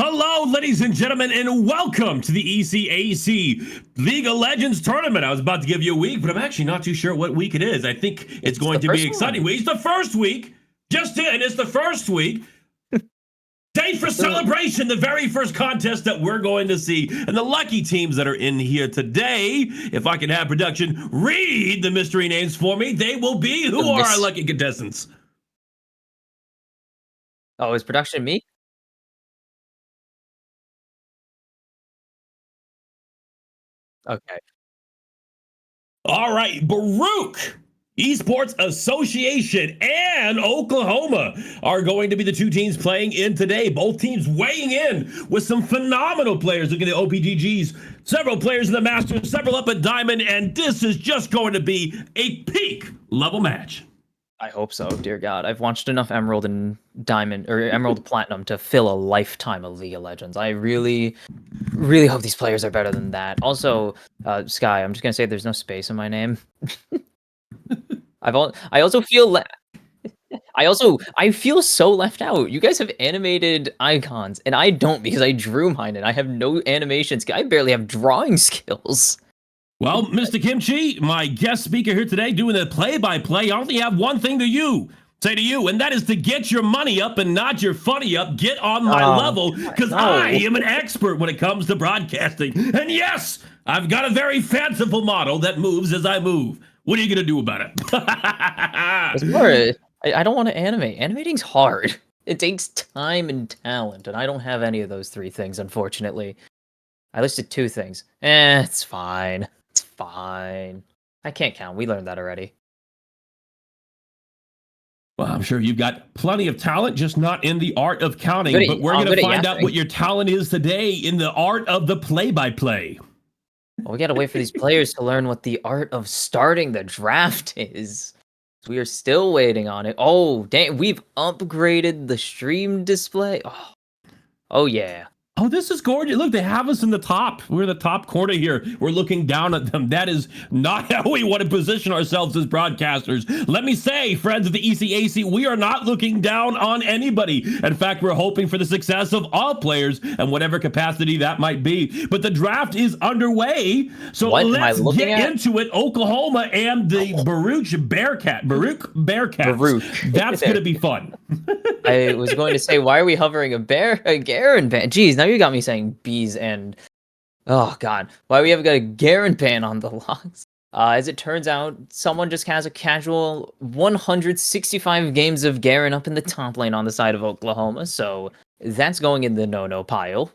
Hello, ladies and gentlemen, and welcome to the ECAC League of Legends tournament. I was about to give you a week, but I'm actually not too sure what week it is. I think it's going to be an exciting week. It's the first week. Just in, it's the first week. Day for celebration, the very first contest that we're going to see. And the lucky teams that are in here today, if I can have production read the mystery names for me, they will be who are our lucky contestants. Oh, is production me? Okay. All right, Baruch, Esports Association, and Oklahoma are going to be the two teams playing in today. Both teams weighing in with some phenomenal players. Look at the OPGGs, several players in the Masters, several up at Diamond, and this is just going to be a peak level match. I hope so, dear God. I've watched enough Emerald and Diamond, or Emerald Platinum, to fill a lifetime of League of Legends. I really, really hope these players are better than that. Also, Sky, I'm just gonna say there's no space in my name. I also feel I feel so left out. You guys have animated icons, and I don't because I drew mine, and I have no animations. I barely have drawing skills. Well, Mr. Kimchi, my guest speaker here today, doing the play-by-play, I only have one thing to say to you, and that is to get your money up and not your funny up. Get on my level, because I am an expert when it comes to broadcasting. And yes, I've got a very fanciful model that moves as I move. What are you going to do about it? It's more, I don't want to animate. Animating's hard. It takes time and talent, and I don't have any of those three things, unfortunately. I listed two things. It's fine. It's fine. I can't count. We learned that already. Well, I'm sure you've got plenty of talent, just not in the art of counting. But we're going to find out what your talent is today in the art of the play-by-play. Well, we got to wait for these players to learn what the art of starting the draft is. We are still waiting on it. Oh, dang. We've upgraded the stream display. Oh yeah. Oh, this is gorgeous. Look, they have us in the top. We're in the top corner here. We're looking down at them. That is not how we want to position ourselves as broadcasters. Let me say, friends of the ECAC, we are not looking down on anybody. In fact, we're hoping for the success of all players and whatever capacity that might be. But the draft is underway. So let's get into it. Oklahoma and the Baruch Bearcats. That's going to be fun. I was going to say, why are we hovering a Garen ban? Jeez, now you got me saying bees and... Oh, God. Why we have got a Garen ban on the logs? As it turns out, someone just has a casual 165 games of Garen up in the top lane on the side of Oklahoma, so that's going in the no-no pile.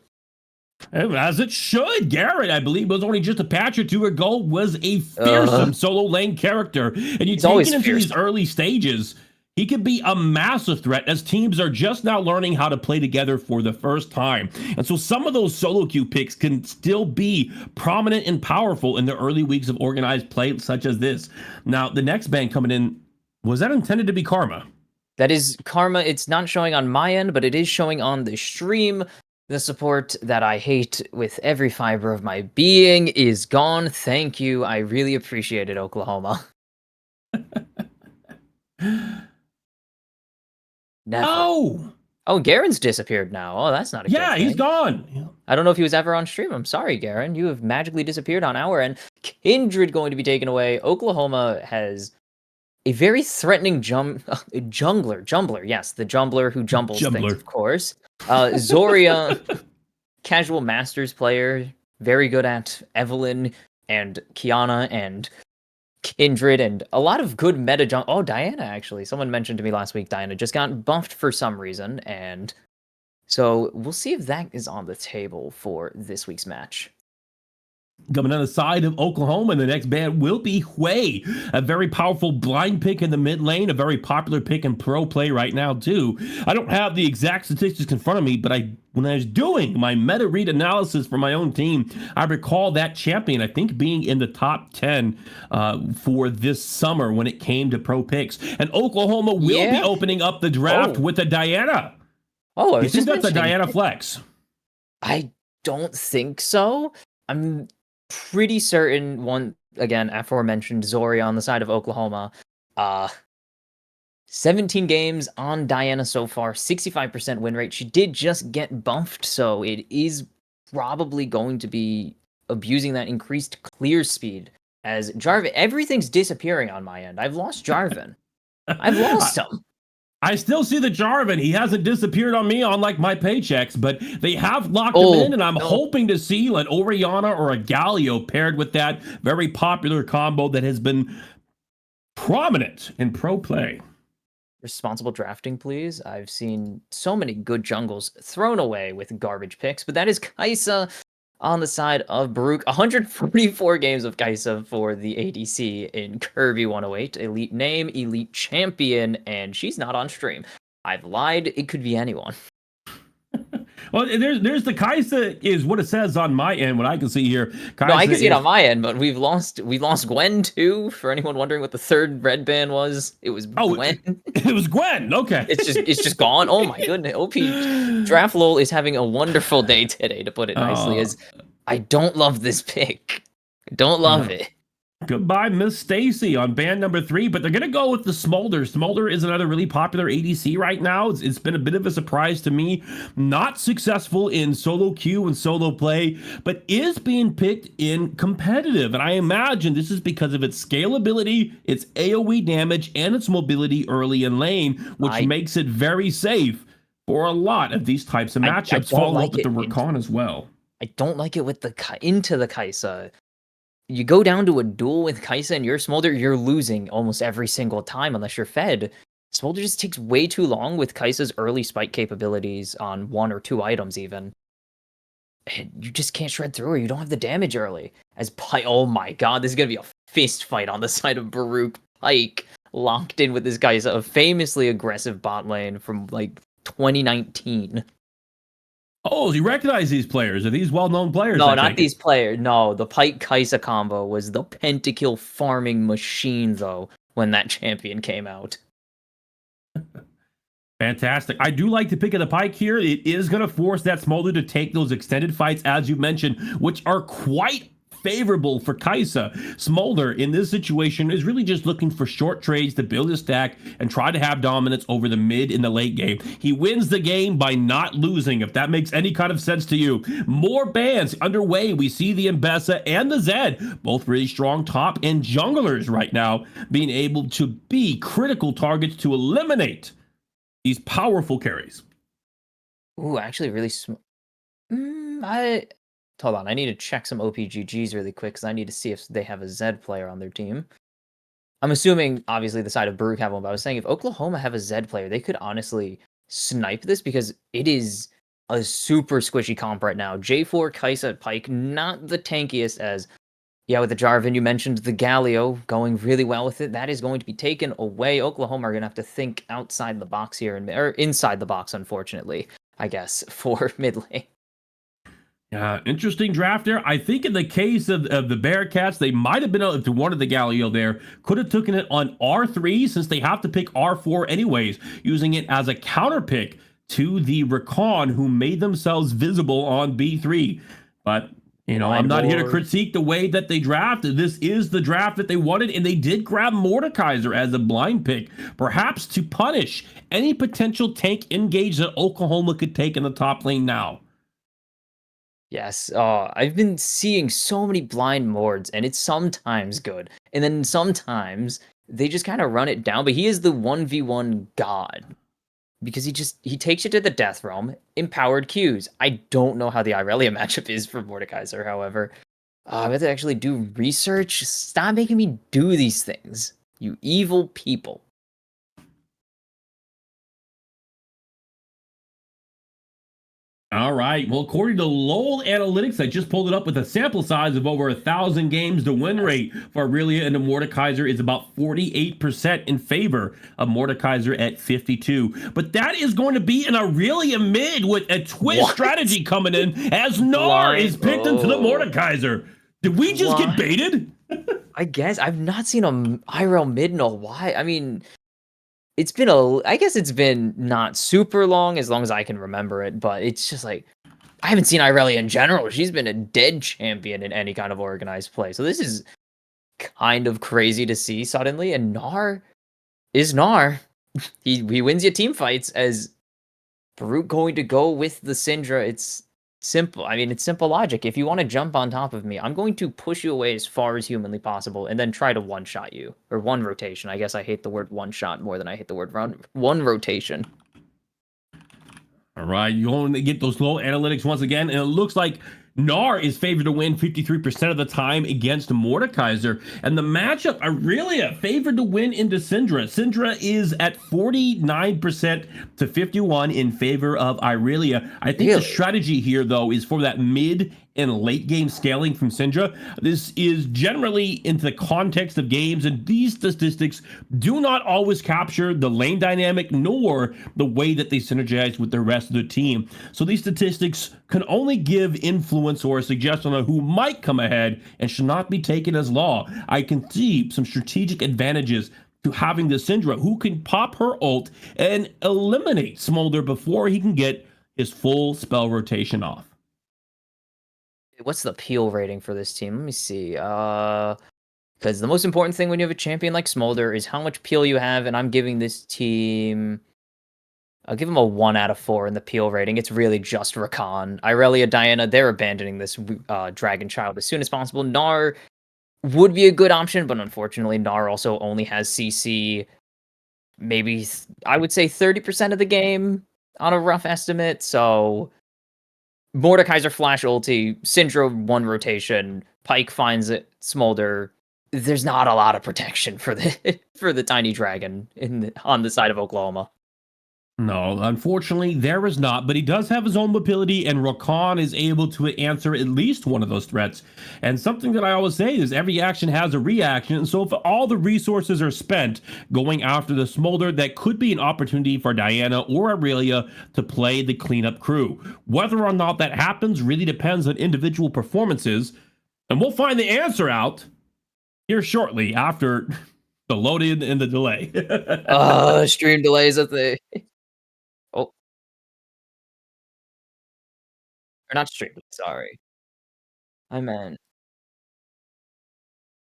As it should. Garrett, I believe, was only just a patch or two ago, was a fearsome solo lane character. And you take it into these early stages, he could be a massive threat as teams are just now learning how to play together for the first time. And so some of those solo queue picks can still be prominent and powerful in the early weeks of organized play such as this. Now, the next ban coming in, was that intended to be Karma? That is Karma. It's not showing on my end, but it is showing on the stream. The support that I hate with every fiber of my being is gone. Thank you. I really appreciate it, Oklahoma. Never. Oh, Garen's disappeared now. Oh, that's not a good thing. He's gone. I don't know if he was ever on stream. I'm sorry, Garen. You have magically disappeared on our end. Kindred going to be taken away. Oklahoma has a very threatening jumbler. Yes, the jumbler who jumbles things, of course. Zoria, casual Masters player, very good at Evelyn and Kiana and Kindred, and a lot of good meta Oh, Diana, actually. Someone mentioned to me last week Diana just got buffed for some reason, and so we'll see if that is on the table for this week's match. Coming on the side of Oklahoma, the next ban will be Hui, a very powerful blind pick in the mid lane, a very popular pick in pro play right now, too. I don't have the exact statistics in front of me, but when I was doing my meta read analysis for my own team, I recall that champion, I think, being in the top 10 for this summer when it came to pro picks. And Oklahoma will be opening up the draft with a Diana. Oh, I think that's a Diana flex. I don't think so. I'm pretty certain, one again, aforementioned Zoria on the side of Oklahoma. 17 games on Diana so far, 65% win rate. She did just get buffed, so it is probably going to be abusing that increased clear speed. As Jarvan, everything's disappearing on my end. I've lost Jarvan. I've lost him. I still see the Jarvan. He hasn't disappeared on me on like my paychecks, but they have locked him in, and I'm hoping to see an Orianna or a Galio paired with that very popular combo that has been prominent in pro play. Responsible drafting, please. I've seen so many good jungles thrown away with garbage picks, but that is Kai'Sa on the side of Baruch. 144 games of Kai'Sa for the ADC in Kirby 108. Elite name, elite champion, and she's not on stream. I've lied. It could be anyone. Well, there's the Kai'Sa is what it says on my end, what I can see here. Kai'Sa no, I can see it on my end, but we lost Gwen too. For anyone wondering what the third red ban was, it was Gwen. It was Gwen. Okay, it's just gone. Oh my goodness, OP Draft Lol is having a wonderful day today, to put it nicely. As I don't love this pick, I don't love it. Goodbye, Miss Stacy on band number 3, but they're going to go with the Smolder. Smolder is another really popular ADC right now. It's been a bit of a surprise to me. Not successful in solo queue and solo play, but is being picked in competitive. And I imagine this is because of its scalability, its AoE damage, and its mobility early in lane, which makes it very safe for a lot of these types of matchups. Follow up with the Rakan as well. I don't like it with the into the Kai'Sa. You go down to a duel with Kai'Sa and your Smolder, you're losing almost every single time unless you're fed. Smolder just takes way too long with Kai'Sa's early spike capabilities on 1 or 2 items even. And you just can't shred through her. You don't have the damage early. Oh my god, this is going to be a fist fight on the side of Baruch. Pyke locked in with this Kai'Sa, a famously aggressive bot lane from like 2019. Oh, you recognize these players? Are these well-known players? No, not these players. No, the Pyke Kai'Sa combo was the pentakill farming machine, though, when that champion came out. Fantastic. I do like the pick of the Pyke here. It is going to force that Smolder to take those extended fights, as you mentioned, which are quite favorable for Kai'Sa. Smolder in this situation is really just looking for short trades to build his stack and try to have dominance over the mid in the late game. He wins the game by not losing, if that makes any kind of sense to you. More bans underway. We see the Mbessa and the Zed, both really strong top and junglers right now, being able to be critical targets to eliminate these powerful carries. Ooh, actually really Hold on, I need to check some OPGGs really quick because I need to see if they have a Zed player on their team. I'm assuming, obviously, the side of Baruch have one, but I was saying if Oklahoma have a Zed player, they could honestly snipe this because it is a super squishy comp right now. J4, Kai'Sa, Pyke, not the tankiest as, yeah, with the Jarvan, you mentioned the Galio going really well with it. That is going to be taken away. Oklahoma are going to have to think outside the box here, or inside the box, unfortunately, I guess, for mid lane. Interesting draft there. I think in the case of the Bearcats, they might have been able to one of the Galio there. Could have taken it on R3 since they have to pick R4 anyways, using it as a counter pick to the Rakan who made themselves visible on B3. But, you know, I'm not here to critique the way that they drafted. This is the draft that they wanted, and they did grab Mordekaiser as a blind pick, perhaps to punish any potential tank engage that Oklahoma could take in the top lane now. Yes, I've been seeing so many blind mords, and it's sometimes good, and then sometimes they just kind of run it down. But he is the 1v1 god because he takes you to the death realm, empowered Qs. I don't know how the Irelia matchup is for Mordekaiser, however. I have to actually do research. Stop making me do these things, you evil people. All right. Well, according to LOL Analytics, I just pulled it up with a sample size of over 1,000 games. The win rate for Irelia and the Mordekaiser is about 48% in favor of Mordekaiser at 52. But that is going to be an Irelia mid with a twist strategy coming in as Gnar is picked into the Mordekaiser. Did we just get baited? I guess I've not seen a IRL mid in a while. I mean, I guess it's been not super long as I can remember it, but it's just like, I haven't seen Irelia in general. She's been a dead champion in any kind of organized play. So this is kind of crazy to see suddenly. And Gnar is Gnar. he wins your team fights as Baruch going to go with the Syndra. It's simple. I mean, it's simple logic. If you want to jump on top of me, I'm going to push you away as far as humanly possible and then try to one-shot you. Or one rotation. I guess I hate the word one-shot more than I hate the word one rotation. All right, you're going to get those low analytics once again, and it looks like Nar is favored to win 53% of the time against Mordekaiser. And the matchup, Aurelia favored to win into Syndra. Syndra is at 49% to 51 in favor of Aurelia. I think the Really? strategy here, though, is for that mid and late game scaling from Syndra. This is generally into the context of games, and these statistics do not always capture the lane dynamic nor the way that they synergize with the rest of the team. So these statistics can only give influence or a suggestion on who might come ahead and should not be taken as law. I can see some strategic advantages to having the Syndra who can pop her ult and eliminate Smolder before he can get his full spell rotation off. What's the peel rating for this team? Let me see. Because the most important thing when you have a champion like Smolder is how much peel you have, and I'm giving this team. I'll give them a 1 out of 4 in the peel rating. It's really just Rakan. Irelia, Diana, they're abandoning this Dragon Child as soon as possible. Gnar would be a good option, but unfortunately, Gnar also only has CC maybe, I would say 30% of the game on a rough estimate. So Mordekaiser flash ulti, Syndra one rotation, Pike finds it, Smolder. There's not a lot of protection for the for the tiny dragon on the side of Oklahoma. No, unfortunately, there is not, but he does have his own mobility, and Rakan is able to answer at least one of those threats. And something that I always say is every action has a reaction, and so if all the resources are spent going after the Smolder, that could be an opportunity for Diana or Aurelia to play the cleanup crew. Whether or not that happens really depends on individual performances, and we'll find the answer out here shortly after the load-in and the delay. Stream delays at the oh, or not stream, sorry. I meant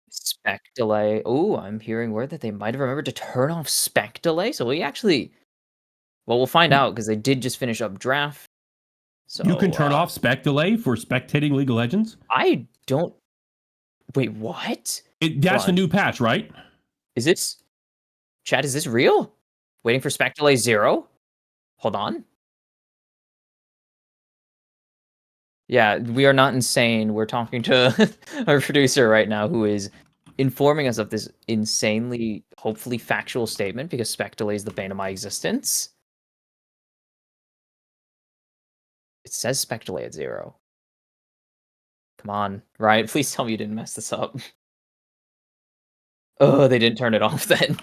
spec delay. Ooh, I'm hearing word that they might have remembered to turn off spec delay. So we actually, well, we'll find out because they did just finish up draft. So You can turn off spec delay for spectating League of Legends. I don't. Wait, what? Hold That's the on. new patch, right? Is this chat? Is this real? Waiting for spec delay 0. Hold on. Yeah, we are not insane. We're talking to our producer right now who is informing us of this insanely, hopefully factual statement because spec delay is the bane of my existence. It says spec delay at 0. Come on, right? Please tell me you didn't mess this up. Oh, they didn't turn it off then.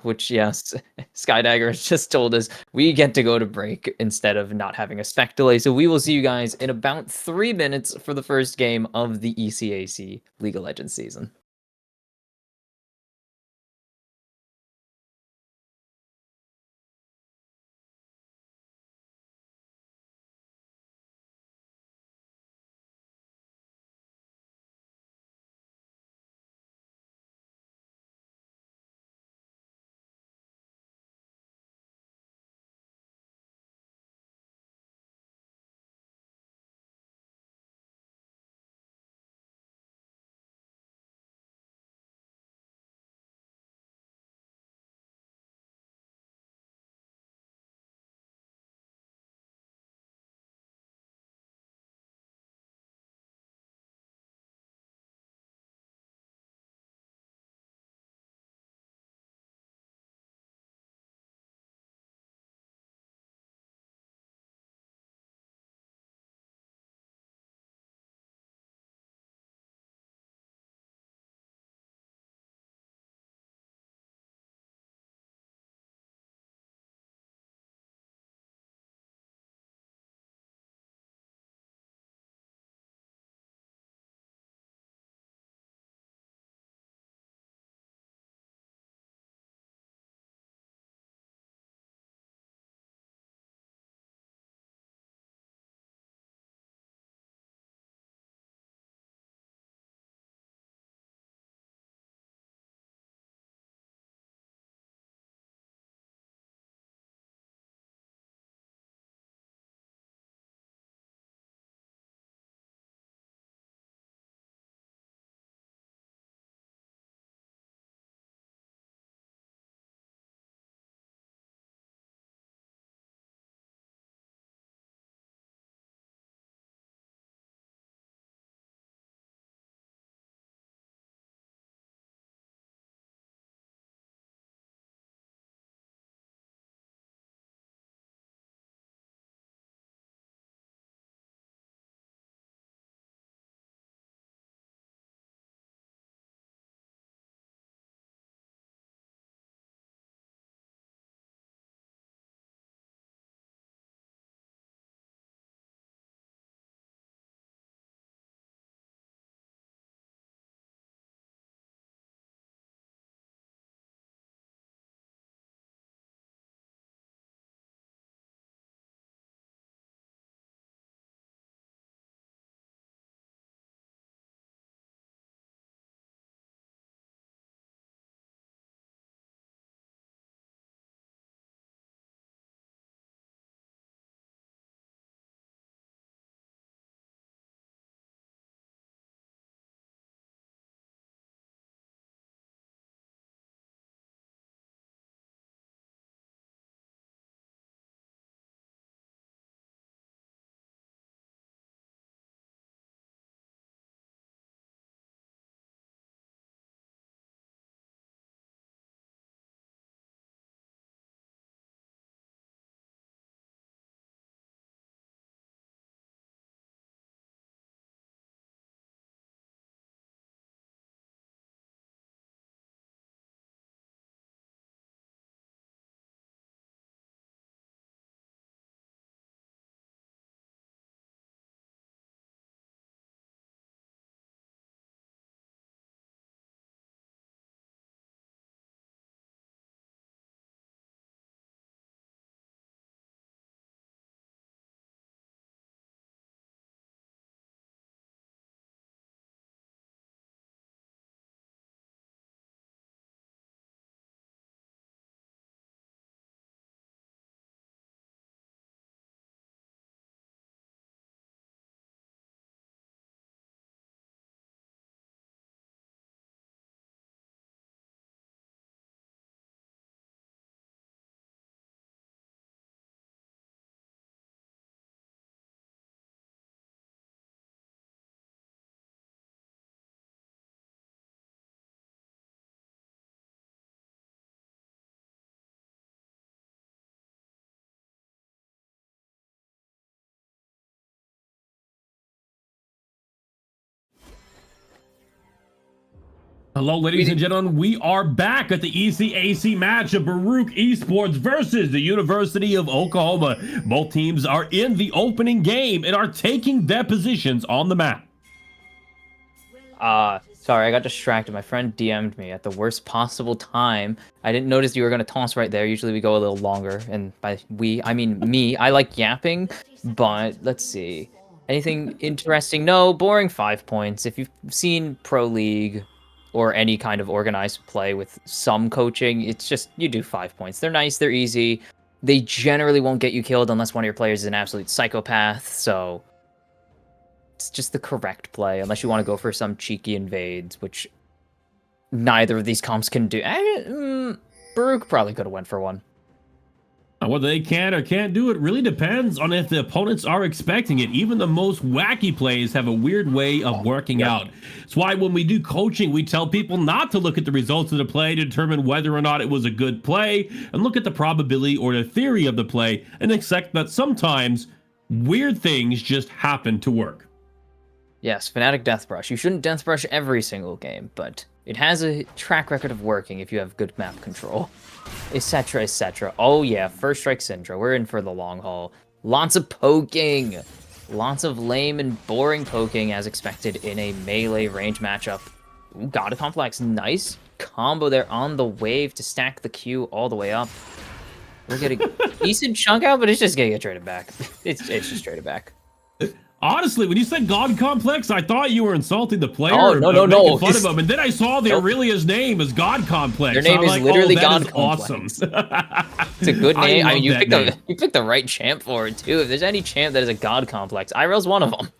Which yes, Skydagger has just told us we get to go to break instead of not having a spec delay. So we will see you guys in about 3 minutes for the first game of the ECAC League of Legends season. Hello, ladies and gentlemen. We are back at the ECAC match of Baruch Esports versus the University of Oklahoma. Both teams are in the opening game and are taking their positions on the map. Sorry, I got distracted. My friend DM'd me at the worst possible time. I didn't notice you were going to toss right there. Usually we go a little longer. And by we, I mean me. I like yapping, but let's see. Anything interesting? No, boring 5 points. If you've seen Pro League or any kind of organized play with some coaching, it's just, you do 5 points. They're nice, they're easy. They generally won't get you killed unless one of your players is an absolute psychopath, so it's just the correct play, unless you want to go for some cheeky invades, which neither of these comps can do. Baruch probably could have went for one. Whether they can or can't do it really depends on if the opponents are expecting it. Even the most wacky plays have a weird way of working out. It's why when we do coaching, we tell people not to look at the results of the play to determine whether or not it was a good play, and look at the probability or the theory of the play and accept that sometimes weird things just happen to work. Yes, Fnatic Deathbrush. You shouldn't Deathbrush every single game, but it has a track record of working if you have good map control. Etc, etc. Oh yeah, First Strike Syndra. We're in for the long haul. Lots of poking. Lots of lame and boring poking as expected in a melee range matchup. Ooh, got a complex. Nice combo there on the wave to stack the Q all the way up. We'll get a decent chunk out, but it's just gonna get traded back. It's just traded back. Honestly, when you said God Complex, I thought you were insulting the player. Oh, no. Making fun of him. And then I saw the Aurelia's name is God Complex. Their name is like, literally that God is Complex. Awesome. It's a good name. I mean, you picked the right champ for it, too. If there's any champ that is a God Complex, Irel's one of them.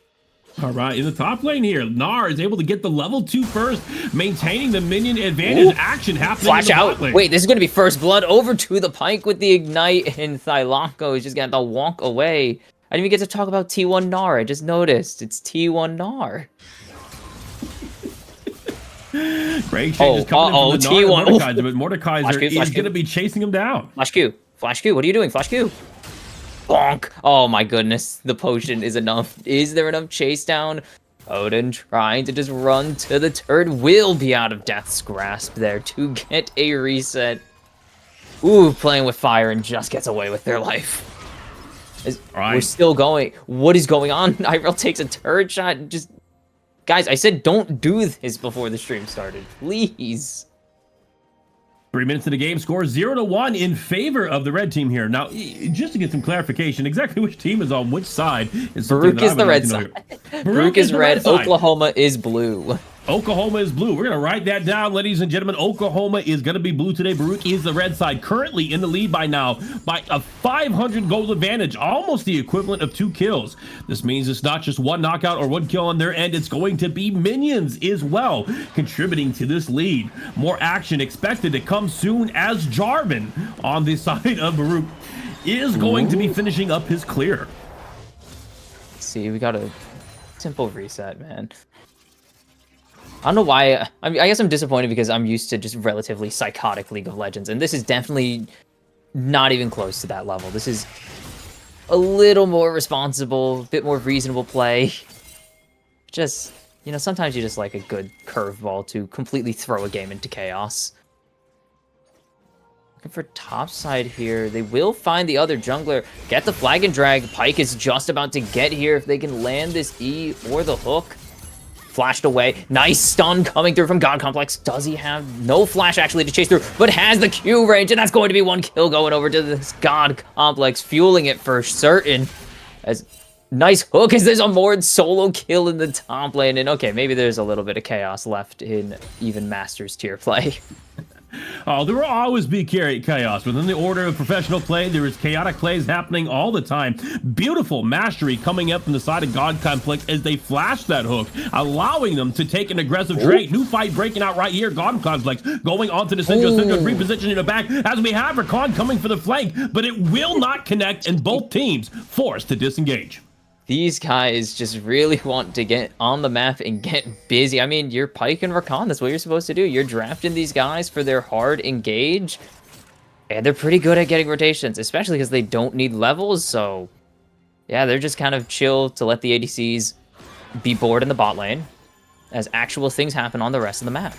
All right, in the top lane here, Gnar is able to get the level 2 first, maintaining the minion advantage. Ooh. Action happening Flash in the out. bot lane. Wait, this is going to be first blood over to the Pike with the Ignite, and Thylako is just going to walk away. I didn't even get to talk about T1 Gnar. I just noticed. It's T1 Gnar. Great changes coming in from the Gnar T1. Mordekaiser, but Mordekaiser is going to be chasing him down. Flash Q. Flash Q. What are you doing? Flash Q. Bonk. Oh my goodness. The potion is enough. Is there enough chase down? Odin trying to just run to the turret will be out of Death's grasp there to get a reset. Ooh, playing with fire and just gets away with their life. We're still going. What is going on? Irel takes a turret shot. Just, guys, I said don't do this before the stream started. Please. 3 minutes in the game, score 0-1 in favor of the red team here. Now, just to get some clarification, exactly which team is on which side is Baruch is the red side. Baruch is red. Oklahoma is blue. Oklahoma is blue. We're going to write that down, ladies and gentlemen. Oklahoma is going to be blue today. Baruch is the red side, currently in the lead by now by a 500 gold advantage, almost the equivalent of 2 kills. This means it's not just 1 knockout or 1 kill on their end. It's going to be minions as well, contributing to this lead. More action expected to come soon as Jarvan on the side of Baruch is going to be finishing up his clear. See, we got a simple reset, man. I don't know why. I guess I'm disappointed because I'm used to just relatively psychotic League of Legends, and this is definitely not even close to that level. This is a little more responsible, a bit more reasonable play. Just, you know, sometimes you just like a good curveball to completely throw a game into chaos. Looking for top side here. They will find the other jungler. Get the flag and drag. Pike is just about to get here if they can land this E or the hook. Flashed away. Nice stun coming through from God Complex. Does he have no flash actually to chase through, but has the Q range, and that's going to be 1 kill going over to this God Complex, fueling it for certain. As nice hook, as there's a Mord solo kill in the top lane, and okay, maybe there's a little bit of chaos left in even Masters tier play. Oh, there will always be chaos. Within the order of professional play, there is chaotic plays happening all the time. Beautiful mastery coming up from the side of God Complex as they flash that hook, allowing them to take an aggressive trade. New fight breaking out right here. God Complex going onto the Syndra. Syndra repositioning the back as we have Rakan coming for the flank, but it will not connect, and both teams forced to disengage. These guys just really want to get on the map and get busy. I mean, you're Pike and Rakan. That's what you're supposed to do. You're drafting these guys for their hard engage. And they're pretty good at getting rotations, especially because they don't need levels. So, yeah, they're just kind of chill to let the ADCs be bored in the bot lane as actual things happen on the rest of the map.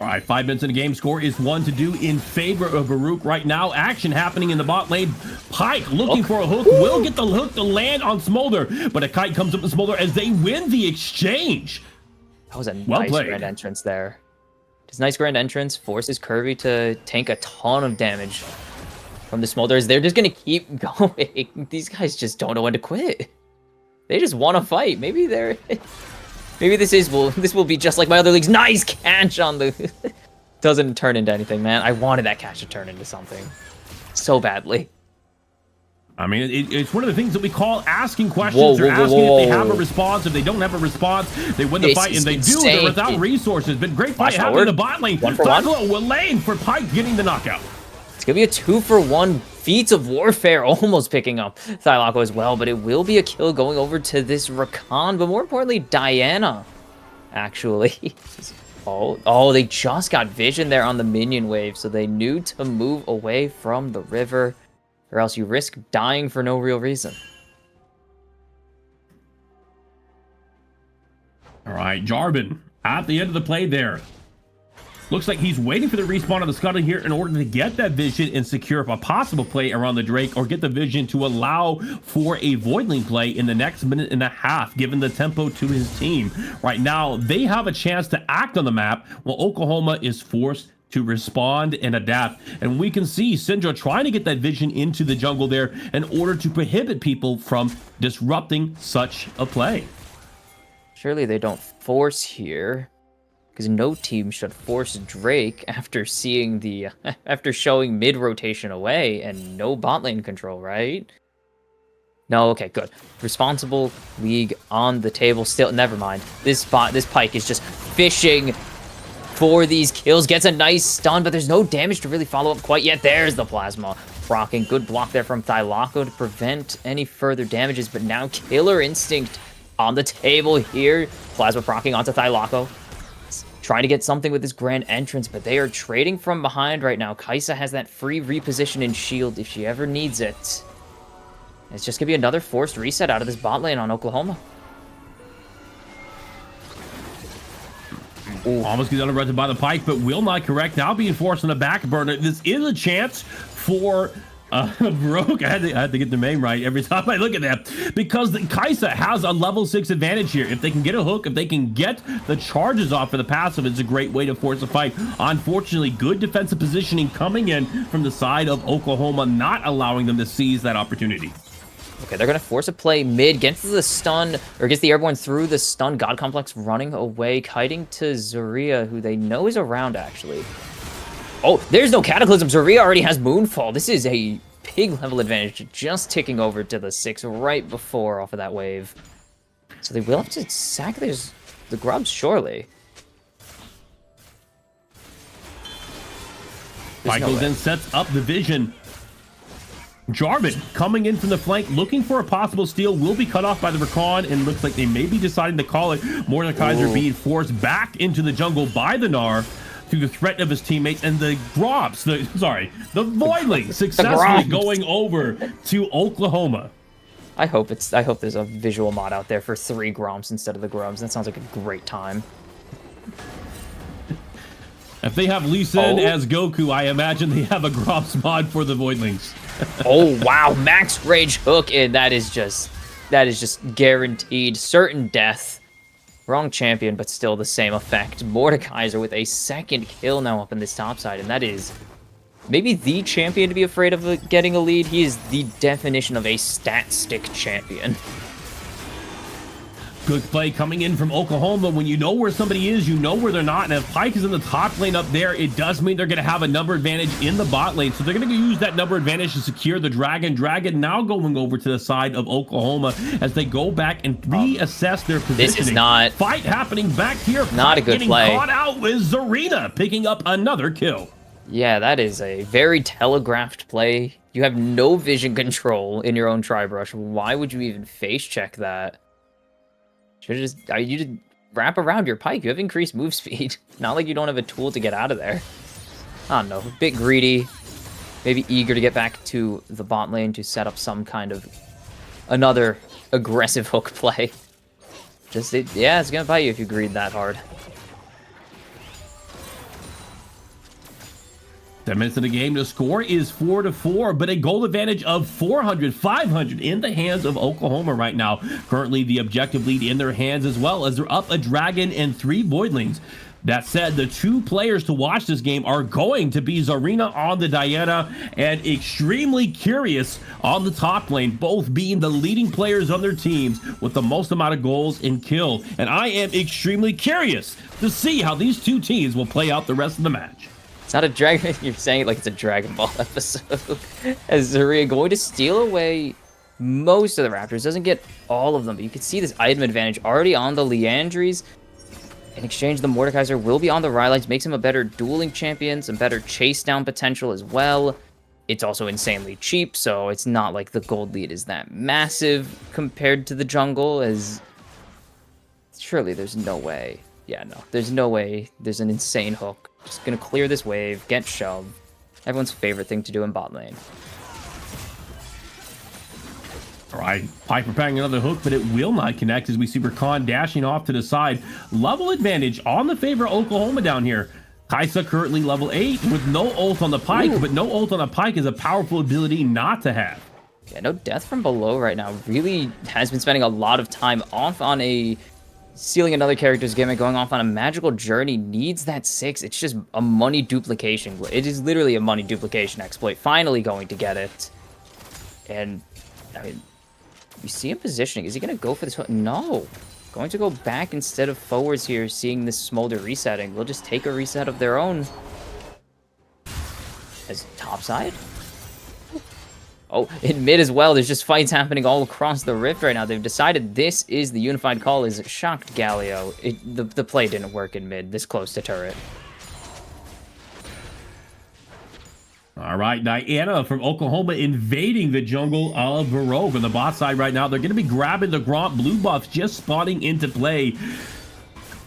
All right, 5 minutes in the game. Score is 1-2 in favor of Baruch right now. Action happening in the bot lane. Pike looking for a hook. Will get the hook to land on Smolder, but a kite comes up to Smolder as they win the exchange. That was a nice grand entrance there. This nice grand entrance forces Kirby to tank a ton of damage from the Smolders. They're just going to keep going. These guys just don't know when to quit. They just want to fight. Maybe they're... Maybe this will be just like my other leagues. Nice catch on the... Doesn't turn into anything, man. I wanted that catch to turn into something so badly. I mean, it's one of the things that we call asking questions. They're asking if they have a response. If they don't have a response, they win the fight, and they do. They're without resources. Been great fight happening in the bot lane. Will lane for Pike getting the knockout. It's going to be a 2-for-1 feats of warfare, almost picking up Thylaco as well, but it will be a kill going over to this Rakan, but more importantly, Diana, actually. Oh, they just got vision there on the minion wave, so they knew to move away from the river, or else you risk dying for no real reason. All right, Jarvan at the end of the play there. Looks like he's waiting for the respawn of the Scuttle here in order to get that vision and secure a possible play around the Drake, or get the vision to allow for a Voidling play in the next minute and a half, given the tempo to his team. Right now, they have a chance to act on the map, while Oklahoma is forced to respond and adapt. And we can see Syndra trying to get that vision into the jungle there in order to prohibit people from disrupting such a play. Surely they don't force here, because no team should force Drake after seeing the after showing mid rotation away and no bot lane control, right? No, okay, good. Responsible league on the table still. Never mind. This Pike is just fishing for these kills. Gets a nice stun, but there's no damage to really follow up quite yet. There's the plasma rocking. Good block there from Thylaco to prevent any further damages, but now Killer Instinct on the table here. Plasma rocking onto Thylaco. Trying to get something with this grand entrance, but they are trading from behind right now. Kai'Sa has that free reposition in shield if she ever needs it. It's just gonna be another forced reset out of this bot lane on Oklahoma. Ooh. Almost gets interrupted by the Pike, but will not correct. Now being forced on the back burner. This is a chance for Baruch. I had to get the name right every time I look at that, because Kai'Sa has a level 6 advantage here. If they can get a hook, if they can get the charges off for the passive, it's a great way to force a fight. Unfortunately, good defensive positioning coming in from the side of Oklahoma, not allowing them to seize that opportunity. Okay, they're going to force a play mid, gets the stun, or gets the airborne through the stun. God Complex running away, kiting to Zarya, who they know is around, actually. Oh, there's no Cataclysm. Zarya already has Moonfall. This is a big level advantage, just ticking over to the 6 right before off of that wave. So they will have to sack the grubs, surely. Michael then sets up the vision. Jarvan coming in from the flank, looking for a possible steal, will be cut off by the Rakan, and looks like they may be deciding to call it. Mordekaiser being forced back into the jungle by the Gnar through the threat of his teammates, and the Grobs, the Voidling successfully going over to Oklahoma. I hope there's a visual mod out there for 3 Gromps instead of the Grubs. That sounds like a great time. If they have Lee Sin as Goku, I imagine they have a Gromps mod for the Voidlings. Oh wow, max rage hook, and that is just guaranteed certain death. Wrong champion, but still the same effect. Mordekaiser with a 2nd kill now up in this top side, and that is maybe the champion to be afraid of getting a lead. He is the definition of a stat stick champion. Good play coming in from Oklahoma. When you know where somebody is, you know where they're not. And if Pike is in the top lane up there, it does mean they're going to have a number advantage in the bot lane. So they're going to use that number advantage to secure the Dragon. Dragon now going over to the side of Oklahoma as they go back and reassess their positioning. This is not... Fight happening back here. Not a good play. Caught out with Zarina picking up another kill. Yeah, that is a very telegraphed play. You have no vision control in your own Tribrush. Why would you even face check that? You just wrap around your Pike. You have increased move speed. Not like you don't have a tool to get out of there. I don't know. A bit greedy. Maybe eager to get back to the bot lane to set up some kind of another aggressive hook play. Yeah, it's gonna bite you if you greed that hard. 10 minutes in the game, the score is 4-4, but a goal advantage of 400, 500 in the hands of Oklahoma right now. Currently, the objective lead in their hands as well, as they're up a dragon and 3 voidlings. That said, the 2 players to watch this game are going to be Zarina on the Diana and Extremely Curious on the top lane, both being the leading players on their teams with the most amount of goals and kill. And I am extremely curious to see how these 2 teams will play out the rest of the match. It's not a Dragon. You're saying it like it's a Dragon Ball episode. As Zarina going to steal away most of the Raptors. Doesn't get all of them, but you can see this item advantage already on the Leandries. In exchange, the Mordekaiser will be on the Rylaites, makes him a better dueling champion, some better chase down potential as well. It's also insanely cheap, so it's not like the gold lead is that massive compared to the jungle, as surely there's no way. Yeah, no, there's no way. There's an insane hook. Just gonna clear this wave, get shoved. Everyone's favorite thing to do in bot lane. All right, Pipe preparing another hook, but it will not connect as we see Rakan dashing off to the side. Level advantage on the favor of Oklahoma down here. Kaisa currently level 8 with no ult on the Pike, but no ult on a Pike is a powerful ability not to have. Yeah, no death from below right now. Really has been spending a lot of time off on a stealing another character's gimmick, going off on a magical journey. Needs that 6. It's just a money duplication. It is literally a money duplication exploit. Finally going to get it. And, I mean, you see him positioning. Is he going to go for this? No. Going to go back instead of forwards here, seeing this Smolder resetting. They'll just take a reset of their own. As topside? Oh, in mid as well. There's just fights happening all across the rift right now. They've decided this is the unified call. Is shocked Galio. The play didn't work in mid, this close to turret. All right, Diana from Oklahoma invading the jungle of Baruch. On the bot side right now, they're going to be grabbing the Gromp blue buffs just spawning into play.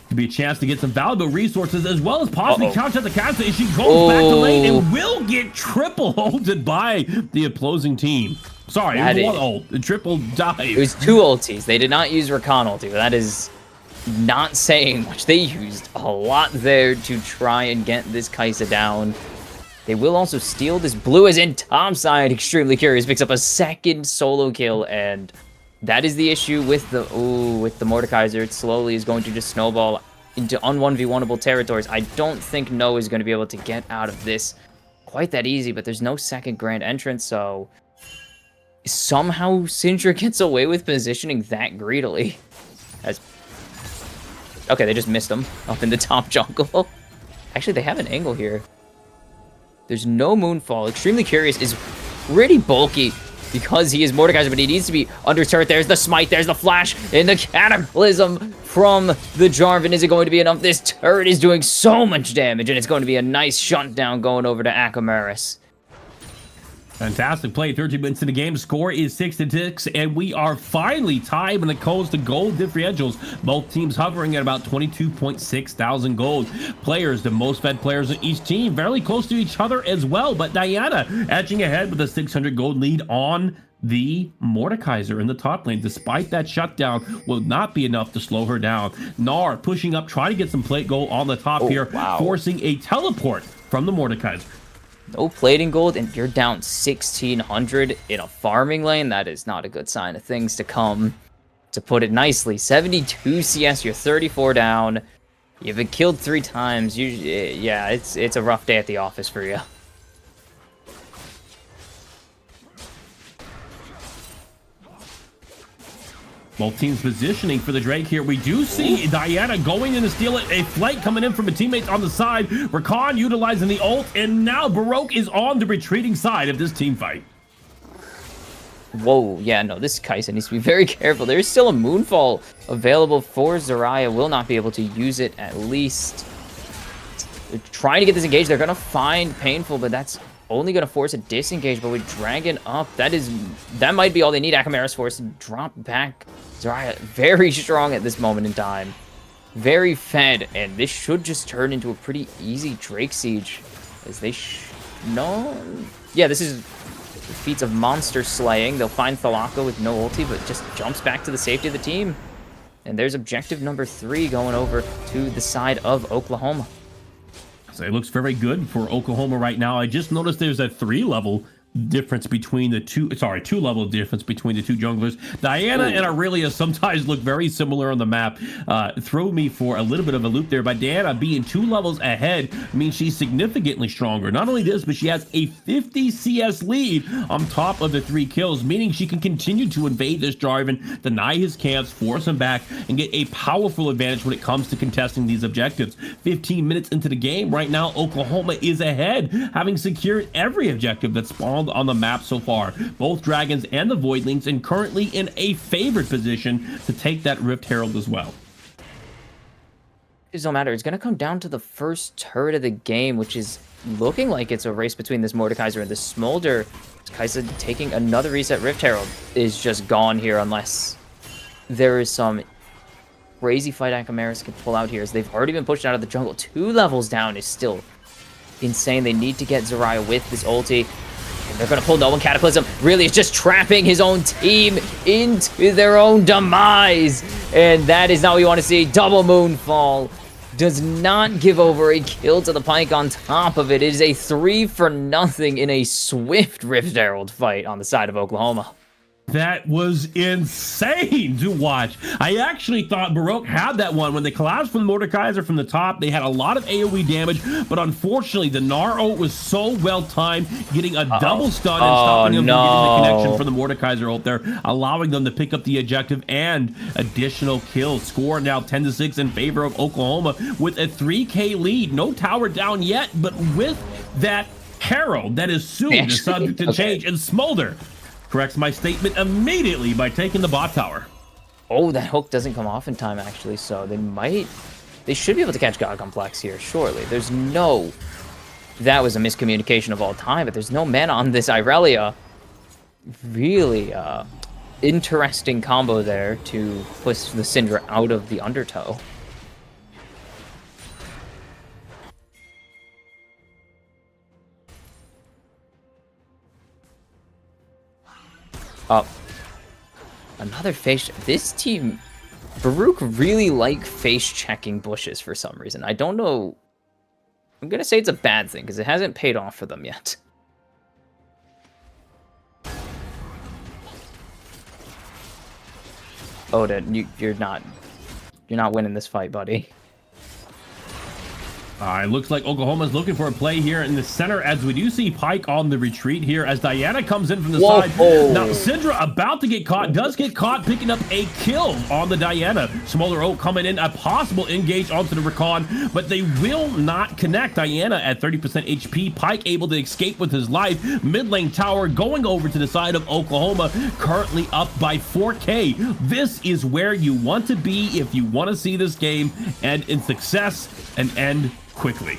To be a chance to get some valuable resources as well as possibly counter the caster. She goes back to lane and will get triple ulted by the opposing team. Sorry, it was one ult. The triple dive. It was 2 ultis. They did not use Rakan ulti, but that is not saying much. They used a lot there to try and get this Kaisa down. They will also steal this blue as in topside. Extremely Curious picks up a 2nd solo kill, and that is the issue with the Mordekaiser. It slowly is going to just snowball into un-1v1able territories. I don't think No is going to be able to get out of this quite that easy, but there's no 2nd grand entrance, so somehow Syndra gets away with positioning that greedily. Okay, they just missed him up in the top jungle. Actually, they have an angle here. There's no Moonfall. Extremely Curious is pretty bulky because he is Mordekaiser, but he needs to be under turret. There's the smite, there's the flash, and the Cataclysm from the Jarvan. Is it going to be enough? This turret is doing so much damage, and it's going to be a nice shutdown going over to Akamaris. Fantastic play. 13 minutes in the game. Score is 6-6, and we are finally tied when it comes to gold differentials. Both teams hovering at about 22.6 thousand gold. Players, the most fed players on each team, fairly close to each other as well. But Diana edging ahead with a 600 gold lead on the Mordekaiser in the top lane. Despite that shutdown, will not be enough to slow her down. Gnar pushing up, trying to get some plate goal on the top here, forcing a teleport from the Mordekaiser. No plating gold, and you're down 1,600 in a farming lane. That is not a good sign of things to come, to put it nicely. 72 CS, you're 34 down. You've been killed 3 times. Yeah, it's a rough day at the office for you. Both teams positioning for the Drake here. We do see Diana going in to steal it. A flight coming in from a teammate on the side. Rakan utilizing the ult, and now Baruch is on the retreating side of this team fight. Whoa, yeah, no, this Kaisa needs to be very careful. There is still a Moonfall available for Zarya. Will not be able to use it, at least. They're trying to get this engaged. They're going to find Painful, but that's only going to force a disengage. But with Dragon up, that might be all they need. Akamaris forced to drop back. Zarya very strong at this moment in time. Very fed, and this should just turn into a pretty easy Drake siege. As they no, yeah, this is feats of monster slaying. They'll find Thalaka with no ulti, but just jumps back to the safety of the team. And there's objective number 3 going over to the side of Oklahoma. So it looks very good for Oklahoma right now. I just noticed there's a 3-level difference between the two. Sorry, 2-level difference between the two junglers. Diana and Aurelia sometimes look very similar on the map. Throw me for a little bit of a loop there, but Diana being 2 levels ahead means she's significantly stronger. Not only this, but she has a 50 CS lead on top of the 3 kills, meaning she can continue to invade this Jarvan, deny his camps, force him back, and get a powerful advantage when it comes to contesting these objectives. 15 minutes into the game right now, Oklahoma is ahead, having secured every objective that spawned on the map so far, both dragons and the voidlings, and currently in a favored position to take that Rift Herald as well. It doesn't matter. It's going to come down to the first turret of the game, which is looking like it's a race between this Mordekaiser and this Smolder. Kaisa taking another reset. Rift Herald is just gone here unless there is some crazy fight Akamaris can pull out here, as they've already been pushed out of the jungle. 2 levels down is still insane. They need to get Zarya with this ulti. And they're going to pull no one Cataclysm. Really, it's just trapping his own team into their own demise. And that is not what you want to see. Double Moonfall does not give over a kill to the Pyke on top of it. It is a 3-for-0 in a swift Rift Herald fight on the side of Oklahoma. That was insane to watch. I actually thought Baruch had that one. When they collapsed from Mordekaiser from the top, they had a lot of AoE damage, but unfortunately, the Gnar ult was so well timed, getting a double stun and stopping them from getting the connection for the Mordekaiser ult there, allowing them to pick up the objective and additional kills. Score now 10-6 in favor of Oklahoma with a 3K lead. No tower down yet, but with that Herald that is soon subject to change, and Smolder corrects my statement immediately by taking the bot tower. Oh, that hook doesn't come off in time, actually, so they should be able to catch God Complex here, surely. That was a miscommunication of all time, but there's no mana on this Irelia. Really interesting combo there to push the Syndra out of the undertow. Another face. This team, Baruch really like face checking bushes for some reason. I don't know. I'm gonna say it's a bad thing because it hasn't paid off for them yet. Oda, you're not winning this fight, buddy. It looks like Oklahoma's looking for a play here in the center, as we do see Pyke on the retreat here as Diana comes in from the side. Now, Syndra about to get caught, does get caught picking up a kill on the Diana. Smolder ult coming in, a possible engage onto the Recon, but they will not connect. Diana at 30% HP, Pyke able to escape with his life. Mid lane tower going over to the side of Oklahoma, currently up by 4K. This is where you want to be if you want to see this game end in success and end quickly.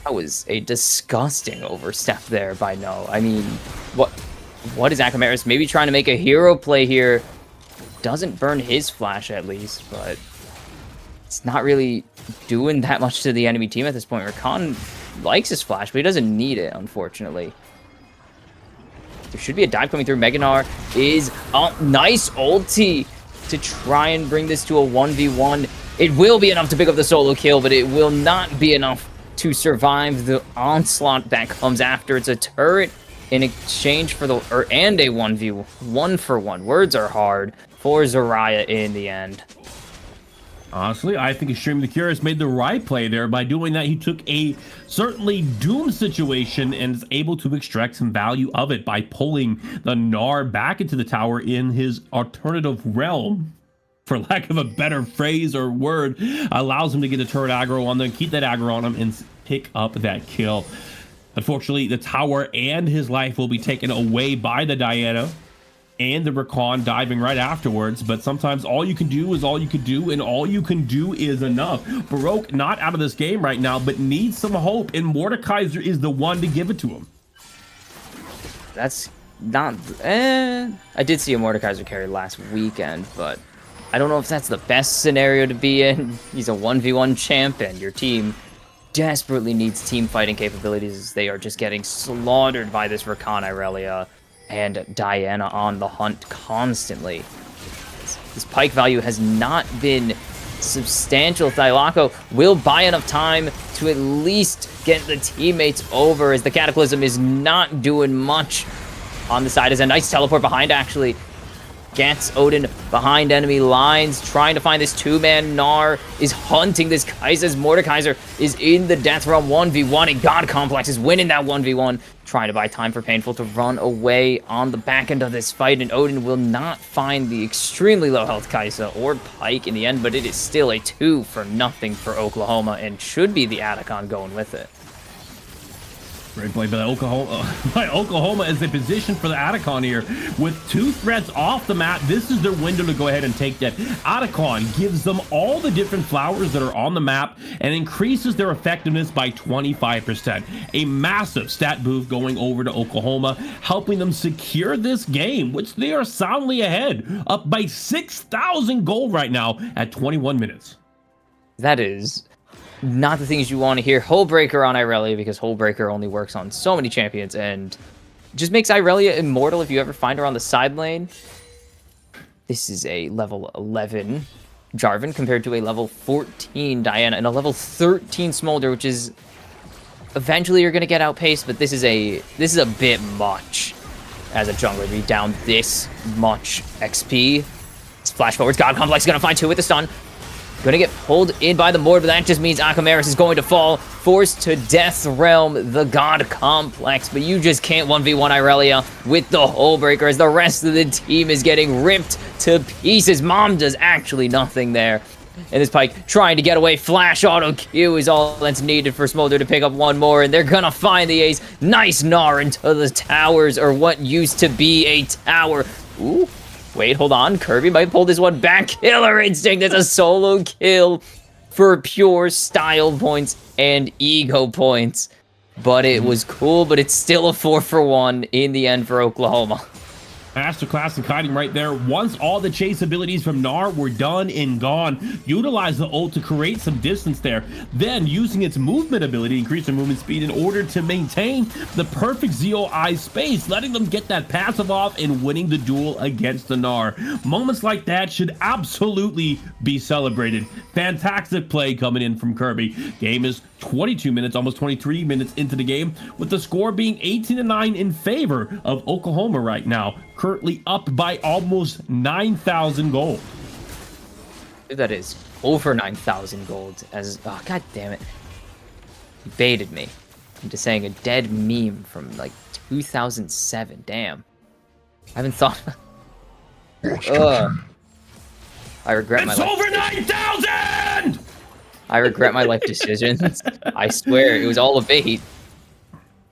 That was a disgusting overstep there by No. I mean, what is Akamaris maybe trying to make a hero play here? Doesn't burn his flash at least, but it's not really doing that much to the enemy team at this point. Rakan likes his flash, but he doesn't need it, unfortunately. There should be a dive coming through. Meganar is a nice ulti to try and bring this to a 1v1. It will be enough to pick up the solo kill, but it will not be enough to survive the onslaught that comes after. It's a turret in exchange for and a 1v1. Words are hard for Zarya in the end. Honestly, I think Extremely Curious made the right play there. By doing that, he took a certainly doomed situation and is able to extract some value of it by pulling the Gnar back into the tower in his alternative realm, for lack of a better phrase or word. Allows him to get a turret aggro on them, keep that aggro on him, and pick up that kill. Unfortunately, the tower and his life will be taken away by the Diana and the Recon diving right afterwards. But sometimes all you can do is all you can do, and all you can do is enough. Baruch not out of this game right now, but needs some hope, and Mordekaiser is the one to give it to him. That's not... I did see a Mordekaiser carry last weekend, but I don't know if that's the best scenario to be in. He's a 1v1 champ, and your team desperately needs team fighting capabilities, as they are just getting slaughtered by this Rakan Irelia and Diana on the hunt constantly. This Pyke value has not been substantial. Thylaco will buy enough time to at least get the teammates over, as the Cataclysm is not doing much on the side. As a nice teleport behind, actually gets Odin behind enemy lines, trying to find this two-man. Gnar is hunting this Kaiser's. Mordekaiser is in the Death Realm 1v1, and God Complex is winning that 1v1, trying to buy time for Painful to run away on the back end of this fight, and Odin will not find the extremely low health Kaiser or Pike in the end, but it is still a 2-for-0 for Oklahoma, and should be the Atacon going with it. Great play by Oklahoma. Oklahoma is in position for the Atacon here. With 2 threats off the map, this is their window to go ahead and take that. Atacon gives them all the different flowers that are on the map and increases their effectiveness by 25%. A massive stat boost going over to Oklahoma, helping them secure this game, which they are soundly ahead, up by 6,000 gold right now at 21 minutes. That is not the things you want to hear. Hullbreaker on Irelia, because Hullbreaker only works on so many champions and just makes Irelia immortal if you ever find her on the side lane. This is a level 11 Jarvan compared to a level 14 Diana and a level 13 Smolder, which is eventually you're going to get outpaced, but this is a bit much as a jungler to be down this much XP. Let's flash forwards. God Complex is going to find 2 with the stun. Gonna get pulled in by the Mord, but that just means Akamaris is going to fall. Forced to Death Realm, the God Complex. But you just can't 1v1 Irelia with the Hullbreaker, as the rest of the team is getting ripped to pieces. Mom does actually nothing there. And this Pike trying to get away. Flash auto Q is all that's needed for Smolder to pick up one more. And they're gonna find the ace. Nice Gnar into the towers, or what used to be a tower. Ooh. Wait, hold on. Kirby might pull this one back. Killer Instinct is a solo kill for pure style points and ego points. But it was cool, but it's still a 4-for-1 in the end for Oklahoma. Masterclass in kiting right there. Once all the chase abilities from Gnar were done and gone, utilize the ult to create some distance there. Then, using its movement ability, increase their movement speed in order to maintain the perfect ZOI space, letting them get that passive off and winning the duel against the Gnar. Moments like that should absolutely be celebrated. Fantastic play coming in from Kirby. Game is 22 minutes, almost 23 minutes into the game, with the score being 18-9 in favor of Oklahoma right now, currently up by almost 9,000 gold. That is over 9,000 gold. As oh, god damn it, he baited me into saying a dead meme from like 2007. Damn, I haven't thought. I regret my life. It's over 9,000. I regret my life decisions. I swear, it was all a bait.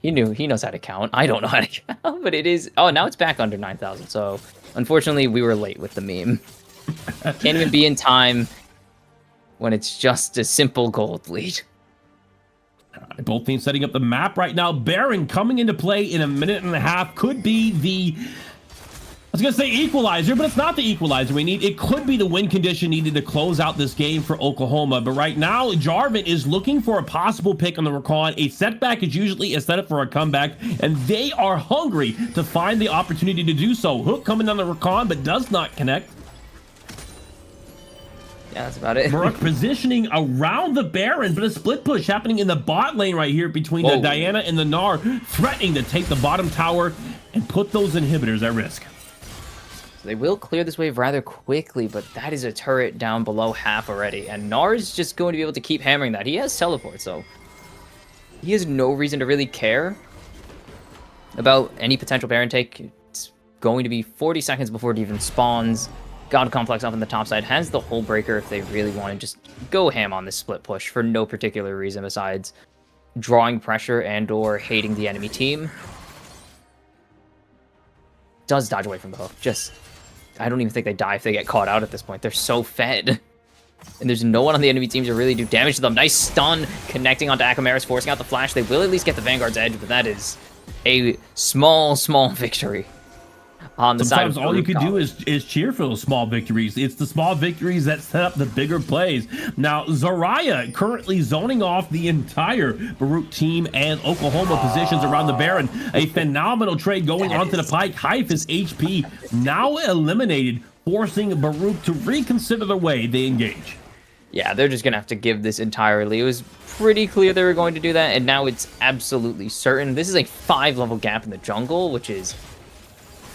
He knows how to count. I don't know how to count, but it is. Oh, now it's back under 9,000. So, unfortunately, we were late with the meme. Can't even be in time when it's just a simple gold lead. Both teams setting up the map right now. Baron coming into play in a minute and a half could be the, I was gonna say equalizer, but it's not the equalizer we need. It could be the win condition needed to close out this game for Oklahoma. But right now, Jarvan is looking for a possible pick on the Recon. A setback is usually a setup for a comeback, and they are hungry to find the opportunity to do so. Hook coming on the Recon, but does not connect. Yeah, that's about it. Baruch positioning around the Baron, but a split push happening in the bot lane right here between the Diana and the Gnar, threatening to take the bottom tower and put those inhibitors at risk. They will clear this wave rather quickly, but that is a turret down below half already. And Gnar is just going to be able to keep hammering that. He has teleport, so he has no reason to really care about any potential Baron take. It's going to be 40 seconds before it even spawns. God Complex up on the top side has the Hullbreaker if they really want to just go ham on this split push for no particular reason besides drawing pressure and or hating the enemy team. Does dodge away from the hook. Just, I don't even think they die if they get caught out at this point. They're so fed. And there's no one on the enemy team to really do damage to them. Nice stun connecting onto Akamaris, forcing out the flash. They will at least get the Vanguard's edge, but that is a small victory on the side. Sometimes all you can do is cheer for those small victories. It's the small victories that set up the bigger plays. Now, Zarya currently zoning off the entire Baruch team and Oklahoma positions around the Baron. A phenomenal trade going onto the Pike. Hyphus HP now eliminated, forcing Baruch to reconsider the way they engage. Yeah, they're just going to have to give this entirely. It was pretty clear they were going to do that, and now it's absolutely certain. This is a 5-level gap in the jungle, which is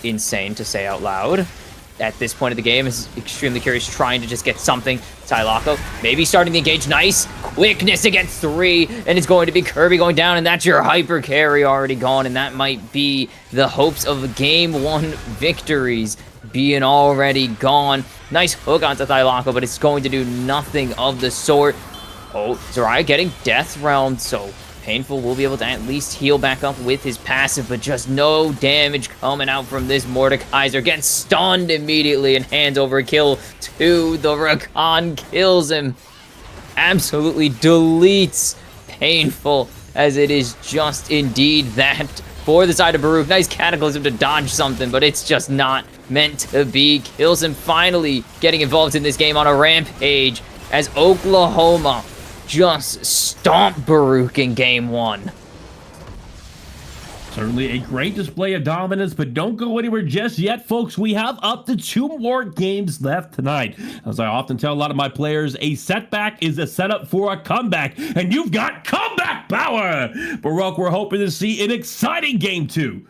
insane to say out loud. At this point of the game, is extremely curious, trying to just get something. Tylako maybe starting the engage. Nice quickness against 3, and it's going to be Kirby going down, and that's your hyper carry already gone, and that might be the hopes of game 1 victories being already gone. Nice hook onto Tylako, but it's going to do nothing of the sort. Oh, Zarya getting Death Realm, so Painful will be able to at least heal back up with his passive, but just no damage coming out from this Mordekaiser. Gets stunned immediately and hands over a kill to the Rakan. Kills him. Absolutely deletes Painful, as it is just indeed that for the side of Baruch. Nice Cataclysm to dodge something, but it's just not meant to be. Kills him, finally getting involved in this game on a rampage as Oklahoma just stomp Baruch in game 1. Certainly a great display of dominance, but don't go anywhere just yet, folks. We have up to 2 more games left tonight. As I often tell a lot of my players, a setback is a setup for a comeback, and you've got comeback power. Baruch, we're hoping to see an exciting game 2.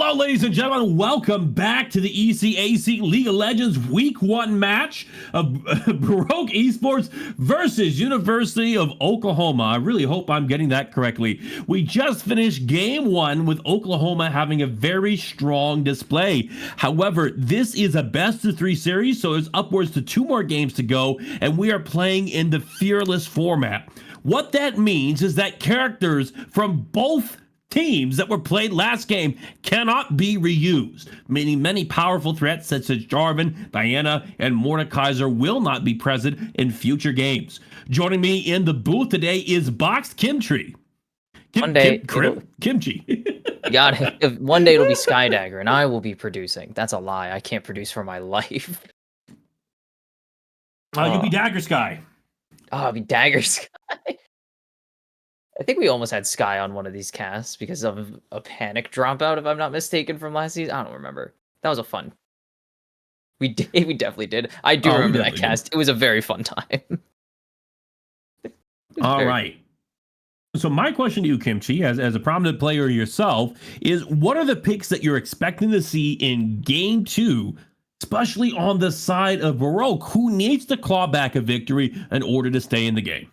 Hello, ladies and gentlemen. Welcome back to the ECAC League of Legends Week 1 match of Baruch Esports versus University of Oklahoma. I really hope I'm getting that correctly. We just finished Game 1 with Oklahoma having a very strong display. However, this is a best-of-3 series, so there's upwards to 2 more games to go, and we are playing in the Fearless format. What that means is that characters from both teams that were played last game cannot be reused, meaning many powerful threats such as Jarvan, Diana, and Mordekaiser will not be present in future games. Joining me in the booth today is Boxed Kimchi. Kimchi. Got it. One day it'll be Skydagger, and I will be producing. That's a lie. I can't produce for my life. You'll be Dagger Sky. Oh, I'll be Dagger Sky. I think we almost had Sky on one of these casts because of a panic dropout, if I'm not mistaken, from last season. I don't remember. That was a fun. We definitely did. I do remember that cast. It was a very fun time. All right. So my question to you, Kimchi, as a prominent player yourself, is what are the picks that you're expecting to see in Game 2, especially on the side of Baruch, who needs to claw back a victory in order to stay in the game?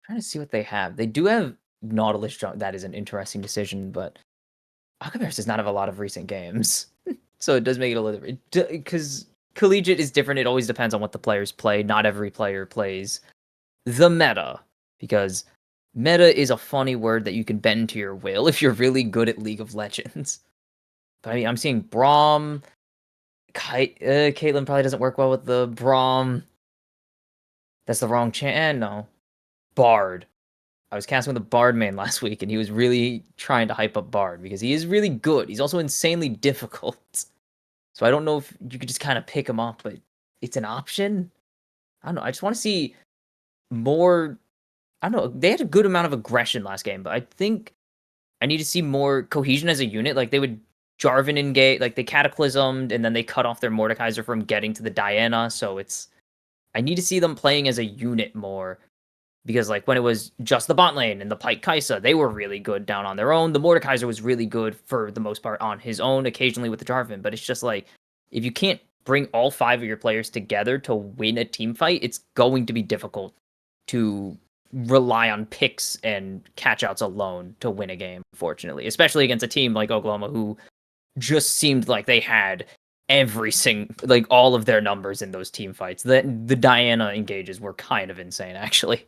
Trying to see what they have. They do have Nautilus jump. That is an interesting decision, but Alchemist does not have a lot of recent games. So it does make it a little bit, because collegiate is different. It always depends on what the players play. Not every player plays the meta, because meta is a funny word that you can bend to your will if you're really good at League of Legends. But I mean, I'm seeing Braum. Caitlyn probably doesn't work well with the Braum. That's the wrong no. Bard. I was casting with a Bard main last week, and he was really trying to hype up Bard because he is really good. He's also insanely difficult. So I don't know if you could just kind of pick him up, but it's an option. I don't know. I just want to see more. I don't know. They had a good amount of aggression last game, but I think I need to see more cohesion as a unit. Like they would Jarvan engage, like they cataclysmed, and then they cut off their Mordekaiser from getting to the Diana. So I need to see them playing as a unit more. Because like when it was just the bot lane and the Pyke Kai'Sa, they were really good down on their own. The Mordekaiser was really good for the most part on his own, occasionally with the Jarvan. But it's just like, if you can't bring all 5 of your players together to win a team fight, it's going to be difficult to rely on picks and catch-outs alone to win a game, unfortunately. Especially against a team like Oklahoma, who just seemed like they had like all of their numbers in those team fights. The Diana engages were kind of insane, actually.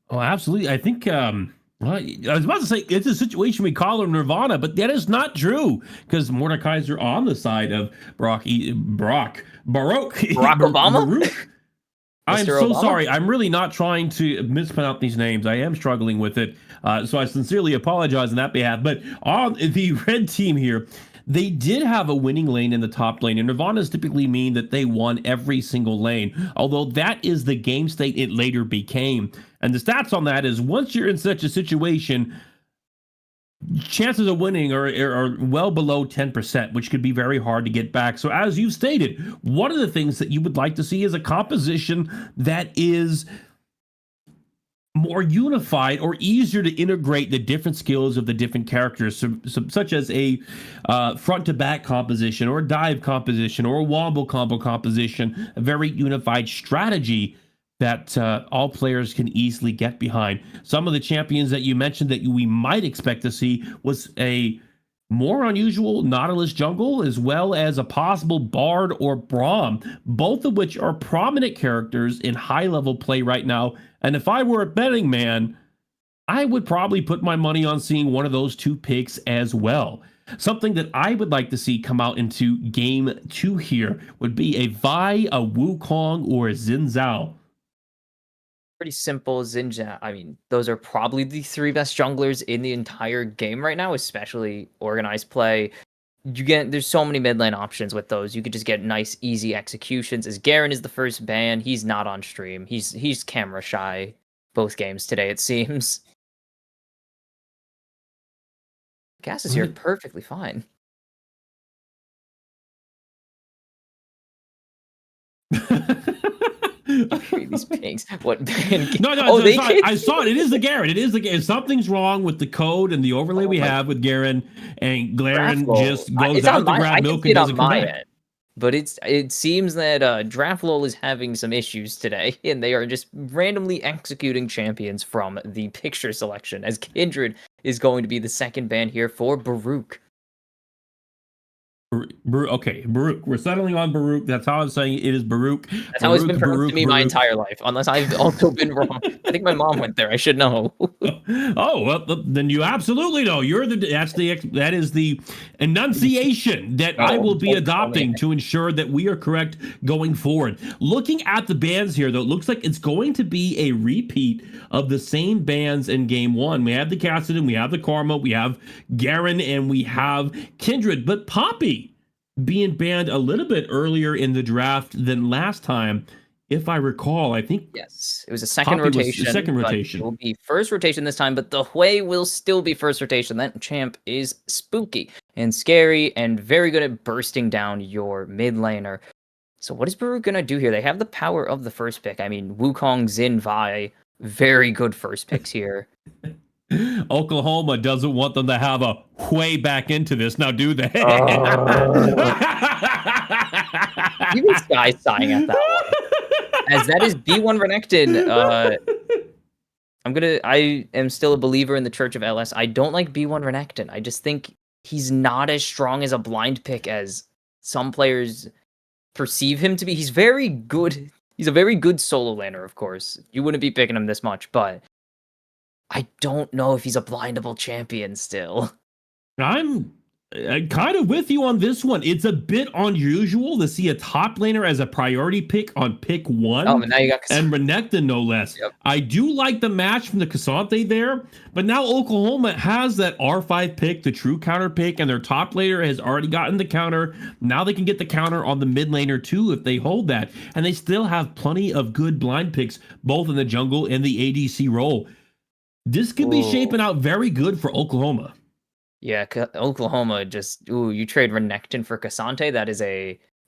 Oh, absolutely. I think, well, I was about to say it's a situation we call her Nirvana, but that is not true because Mordekaiser on the side of Baruch. Barack Obama? Baruch. I'm so Obama? Sorry. I'm really not trying to mispronounce these names. I am struggling with it. So I sincerely apologize on that behalf. But on the red team here, they did have a winning lane in the top lane, and Nirvanas typically mean that they won every single lane, although that is the game state it later became. And the stats on that is once you're in such a situation, chances of winning are well below 10%, which could be very hard to get back. So as you've stated, one of the things that you would like to see is a composition that is more unified or easier to integrate the different skills of the different characters, such as a front to back composition or a dive composition or a wombo combo composition, a very unified strategy that all players can easily get behind. Some of the champions that you mentioned that we might expect to see was a more unusual Nautilus jungle, as well as a possible Bard or Braum, both of which are prominent characters in high-level play right now. And if I were a betting man, I would probably put my money on seeing one of those 2 picks as well. Something that I would like to see come out into Game 2 here would be a Vi, a Wukong, or a Xin Zhao. Pretty simple. Xin Zhao. I mean, those are probably the 3 best junglers in the entire game right now, especially organized play. There's so many mid lane options with those. You could just get nice, easy executions. As Garen is the first ban, he's not on stream. He's camera shy both games today, it seems. Gas is here perfectly fine. These pigs. What? No, Oh, they sorry. can't I saw it. It is the Garen. It is the Garen. Something's wrong with the code and the overlay Oh we my have with Garen, and Garen Draftlol. just goes It's on out to my. grab I can milk see and it on doesn't come my back. end, but it seems that Draftlol is having some issues today, and they are just randomly executing champions from the picture selection. As Kindred is going to be the second ban here for Baruch. Okay, Baruch. We're settling on Baruch. That's how I'm saying it is Baruch. That's how it's been pronounced Baruch, to me my Baruch. entire life, unless I've also been wrong. I think my mom went there. I should know. Oh well, then you absolutely know. That is the enunciation that I will be adopting to ensure that we are correct going forward. Looking at the bands here, though, it looks like it's going to be a repeat of the same bands in game one. We have the Kassadin, we have the Karma, we have Garen, and we have Kindred, but Poppy being banned a little bit earlier in the draft than last time. If I recall, I think Yes, it was a second Poppy was rotation. the second But rotation. it will be first rotation this time, but the Hui will still be first rotation. That champ is spooky and scary and very good at bursting down your mid laner. So what is Baruch gonna do here? They have the power of the first pick. I mean, Wukong, Xin, Vi, very good first picks here. Oklahoma doesn't want them to have a way back into this. Now, do they? Even Sky sighing at that one. As that is B1 Renekton. I am still a believer in the Church of LS. I don't like B1 Renekton. I just think he's not as strong as a blind pick as some players perceive him to be. He's very good. He's a very good solo laner, of course. You wouldn't be picking him this much, but I don't know if he's a blindable champion still. I'm kind of with you on this one. It's a bit unusual to see a top laner as a priority pick on pick one. Oh, but now you got and Renekton, no less. Yep. I do like the match from the Cassante there, but now Oklahoma has that R5 pick, the true counter pick, and their top laner has already gotten the counter. Now they can get the counter on the mid laner too if they hold that. And they still have plenty of good blind picks, both in the jungle and the ADC role. This could be shaping out very good for Oklahoma. Yeah, Oklahoma just you trade Renekton for Cassante.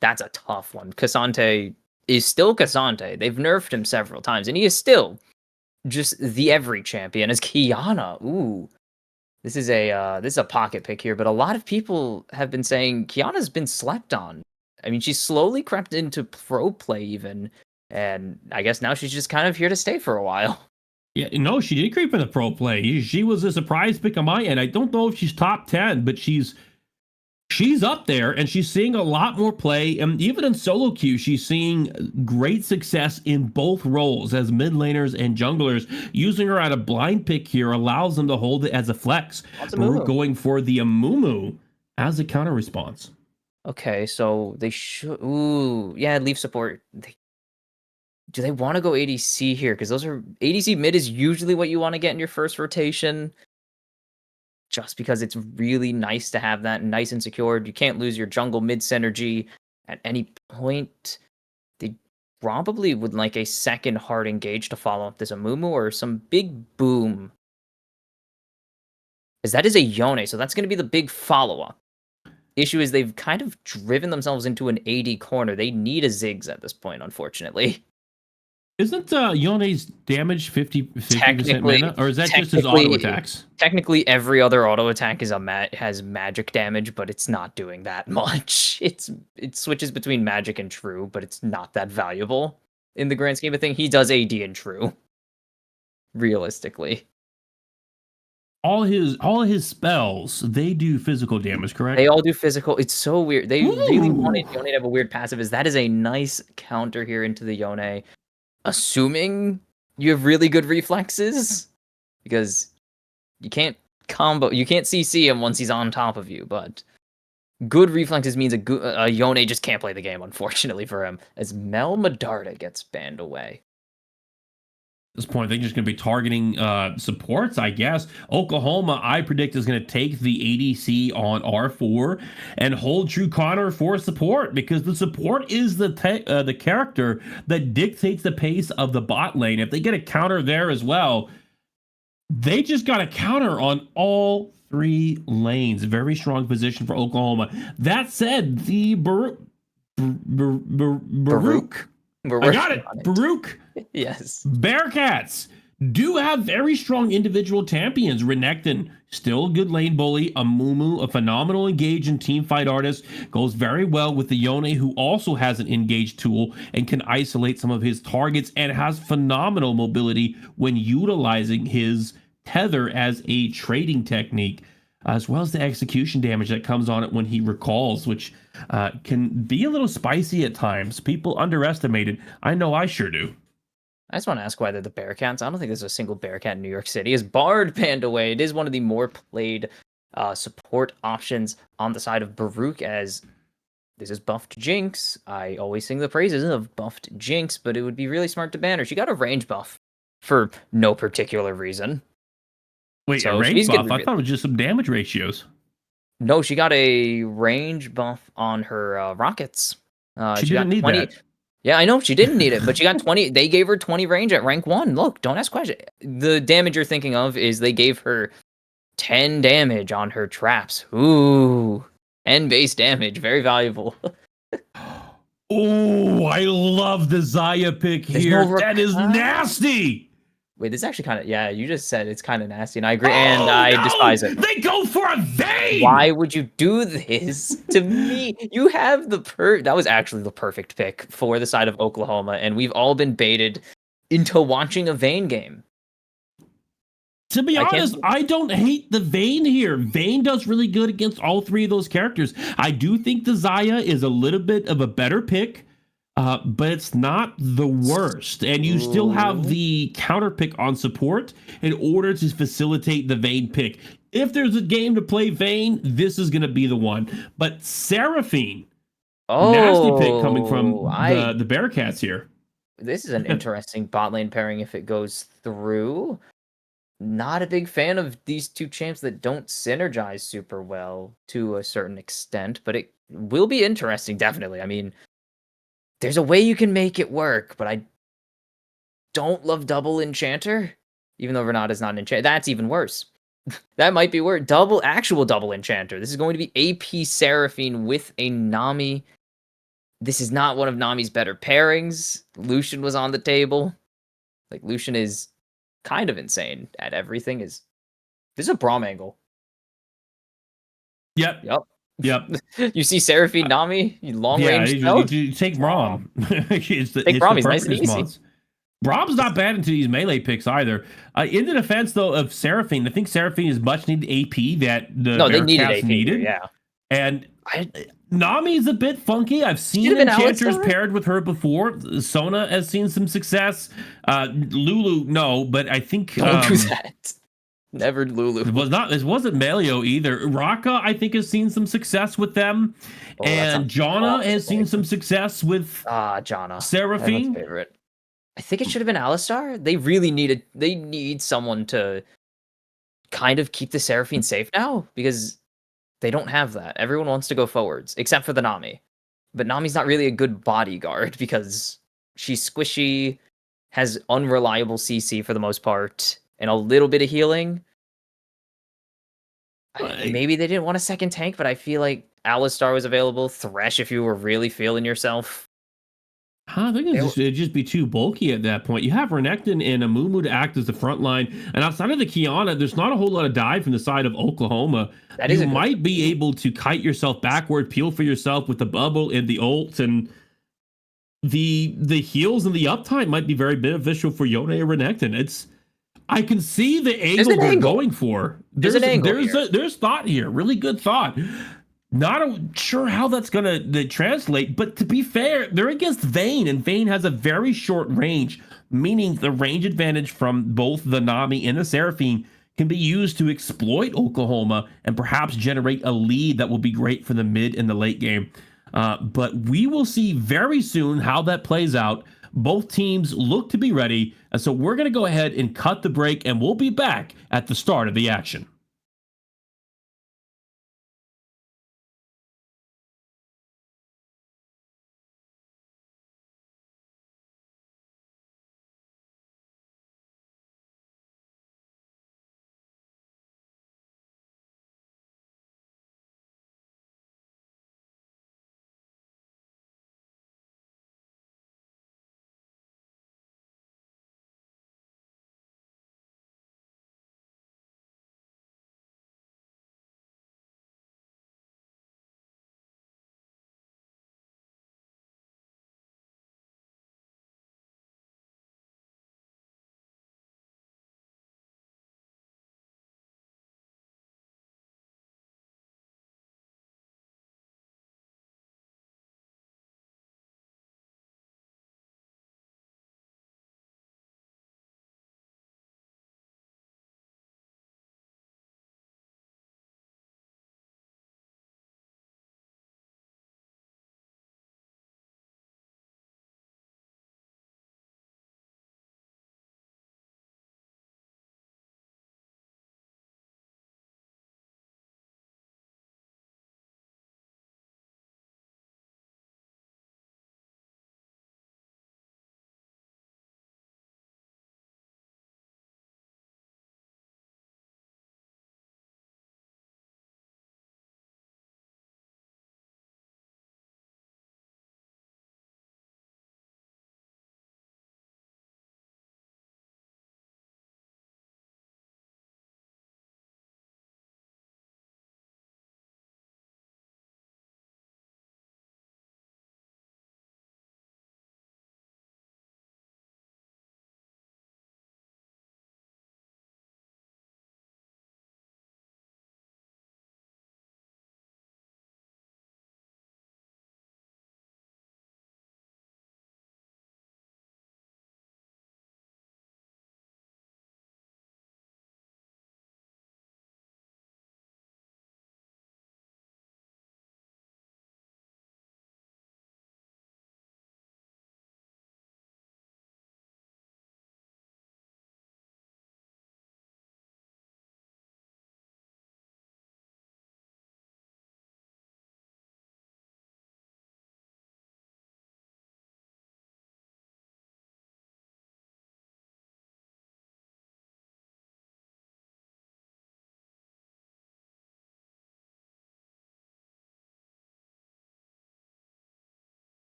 That's a tough one. Cassante is still Cassante. They've nerfed him several times, and he is still just the every champion. As Kiana, this is a pocket pick here, but a lot of people have been saying Kiana's been slept on. I mean, she's slowly crept into pro play even, and I guess now she's just kind of here to stay for a while. Yeah, no, she did creep in the pro play. She was a surprise pick on my end. I don't know if she's top 10, but she's up there and she's seeing a lot more play. And even in solo queue, she's seeing great success in both roles as mid laners and junglers. Using her at a blind pick here allows them to hold it as a flex. We're going for the Amumu as a counter response. Okay, so they should. Yeah, leaf support. Do they want to go ADC here? Because those are ADC mid is usually what you want to get in your first rotation. Just because it's really nice to have that nice and secured. You can't lose your jungle mid synergy at any point. They probably would like a second hard engage to follow up this Amumu or some big boom. Because that is a Yone, so that's going to be the big follow-up. Issue is they've kind of driven themselves into an AD corner. They need a Ziggs at this point, unfortunately. Isn't Yone's damage 50% mana? Or is that just his auto attacks? Technically, every other auto attack is has magic damage, but it's not doing that much. It switches between magic and true, but it's not that valuable in the grand scheme of things. He does AD and true, realistically. All his spells, they do physical damage, correct? They all do physical. It's so weird. They really wanted Yone to have a weird passive. That is a nice counter here into the Yone. Assuming you have really good reflexes, because you can't CC him once he's on top of you, but good reflexes means a Yone just can't play the game, unfortunately for him, as Mel Medarda gets banned away. At this point, they're just going to be targeting supports, I guess. Oklahoma, I predict, is going to take the ADC on R4 and hold True Connor for support, because the support is the character that dictates the pace of the bot lane. If they get a counter there as well, they just got a counter on all three lanes. Very strong position for Oklahoma. That said, the Baruch We're I got working it. on it. Baruch. Yes. Bearcats do have very strong individual champions. Renekton, still a good lane bully. Amumu, a phenomenal engage and team fight artist, goes very well with the Yone, who also has an engage tool and can isolate some of his targets and has phenomenal mobility when utilizing his tether as a trading technique, as well as the execution damage that comes on it when he recalls, which can be a little spicy at times. People underestimate it. I know I sure do. I just want to ask why they're the Bearcats. I don't think there's a single Bearcat in New York City. Is Bard banned away? It is one of the more played support options on the side of Baruch, as this is buffed Jinx. I always sing the praises of buffed Jinx, but it would be really smart to ban her. She got a range buff for no particular reason. Wait, a So range she's buff? getting I thought it was just some damage ratios. No, she got a range buff on her rockets. She She didn't got need 20. that. Yeah, I know she didn't need it, but she got 20. They gave her 20 range at rank 1. Look, don't ask questions. The damage you're thinking of is they gave her 10 damage on her traps. Ooh. N base damage, very valuable. Oh, I love the Zaya pick There's no here. That is nasty. Wait, this is actually kind of, yeah, you just said it's kind of nasty, and I agree, and Oh I despise no! it. They go for a Why vein. would you do this to me? You have that was actually the perfect pick for the side of Oklahoma, and we've all been baited into watching a Vayne game. To be I can't. honest, I don't hate the Vayne here. Vayne does really good against all three of those characters. I do think the Zaya is a little bit of a better pick, but it's not the worst. And you still have Ooh. the counter pick on support in order to facilitate the Vayne pick. If there's a game to play Vayne, this is going to be the one. But Seraphine, nasty pick coming Oh, from the Bearcats here. this is an interesting bot lane pairing if it goes through. Not a big fan of these two champs that don't synergize super well to a certain extent, but it will be interesting, definitely. I mean, there's a way you can make it work, but I don't love double enchanter, even though Renata's not an enchanter. That's even worse. That might be worse. Actual double enchanter. This is going to be AP Seraphine with a Nami. This is not one of Nami's better pairings. Lucian was on the table. Like, Lucian is kind of insane at everything. This is a Braum angle. Yep. Yep. Yep. You see Seraphine Nami, long Yeah, range spell. you take Braum. it's the Take Braum, he's perfect nice and easy. response. Braum's not bad into these melee picks either. In the defense, though, of Seraphine, I think Seraphine is much needed AP that the No, they needed Bearcats AP. needed. Here, yeah. And Nami's a bit funky. I've seen been enchanters Alistar? paired with her before. Sona has seen some success. Lulu, no, but I think Don't do that. Never Lulu. It wasn't Melio either. Raka, I think, has seen some success with them. Oh, And Janna has seen some success with Janna. Seraphine. Everyone's favorite. I think it should have been Alistar. They need someone to kind of keep the Seraphine safe now, because they don't have that. Everyone wants to go forwards, except for the Nami. But Nami's not really a good bodyguard because she's squishy, has unreliable CC for the most part, and a little bit of healing. Maybe they didn't want a second tank, but I feel like Alistar was available. Thresh, if you were really feeling yourself. I think it'd just be too bulky at that point. You have Renekton and Amumu to act as the front line, and outside of the Kiana, there's not a whole lot of dive from the side of Oklahoma. You might be able to kite yourself backward, peel for yourself with the bubble and the ult, and the heals and the uptime might be very beneficial for Yone and Renekton. I can see the angle they're going for. There's thought here, really good thought. Not sure how that's going to translate, but to be fair, they're against Vayne, and Vayne has a very short range, meaning the range advantage from both the Nami and the Seraphine can be used to exploit Oklahoma and perhaps generate a lead that will be great for the mid and the late game. But we will see very soon how that plays out. Both teams look to be ready, and so we're going to go ahead and cut the break, and we'll be back at the start of the action.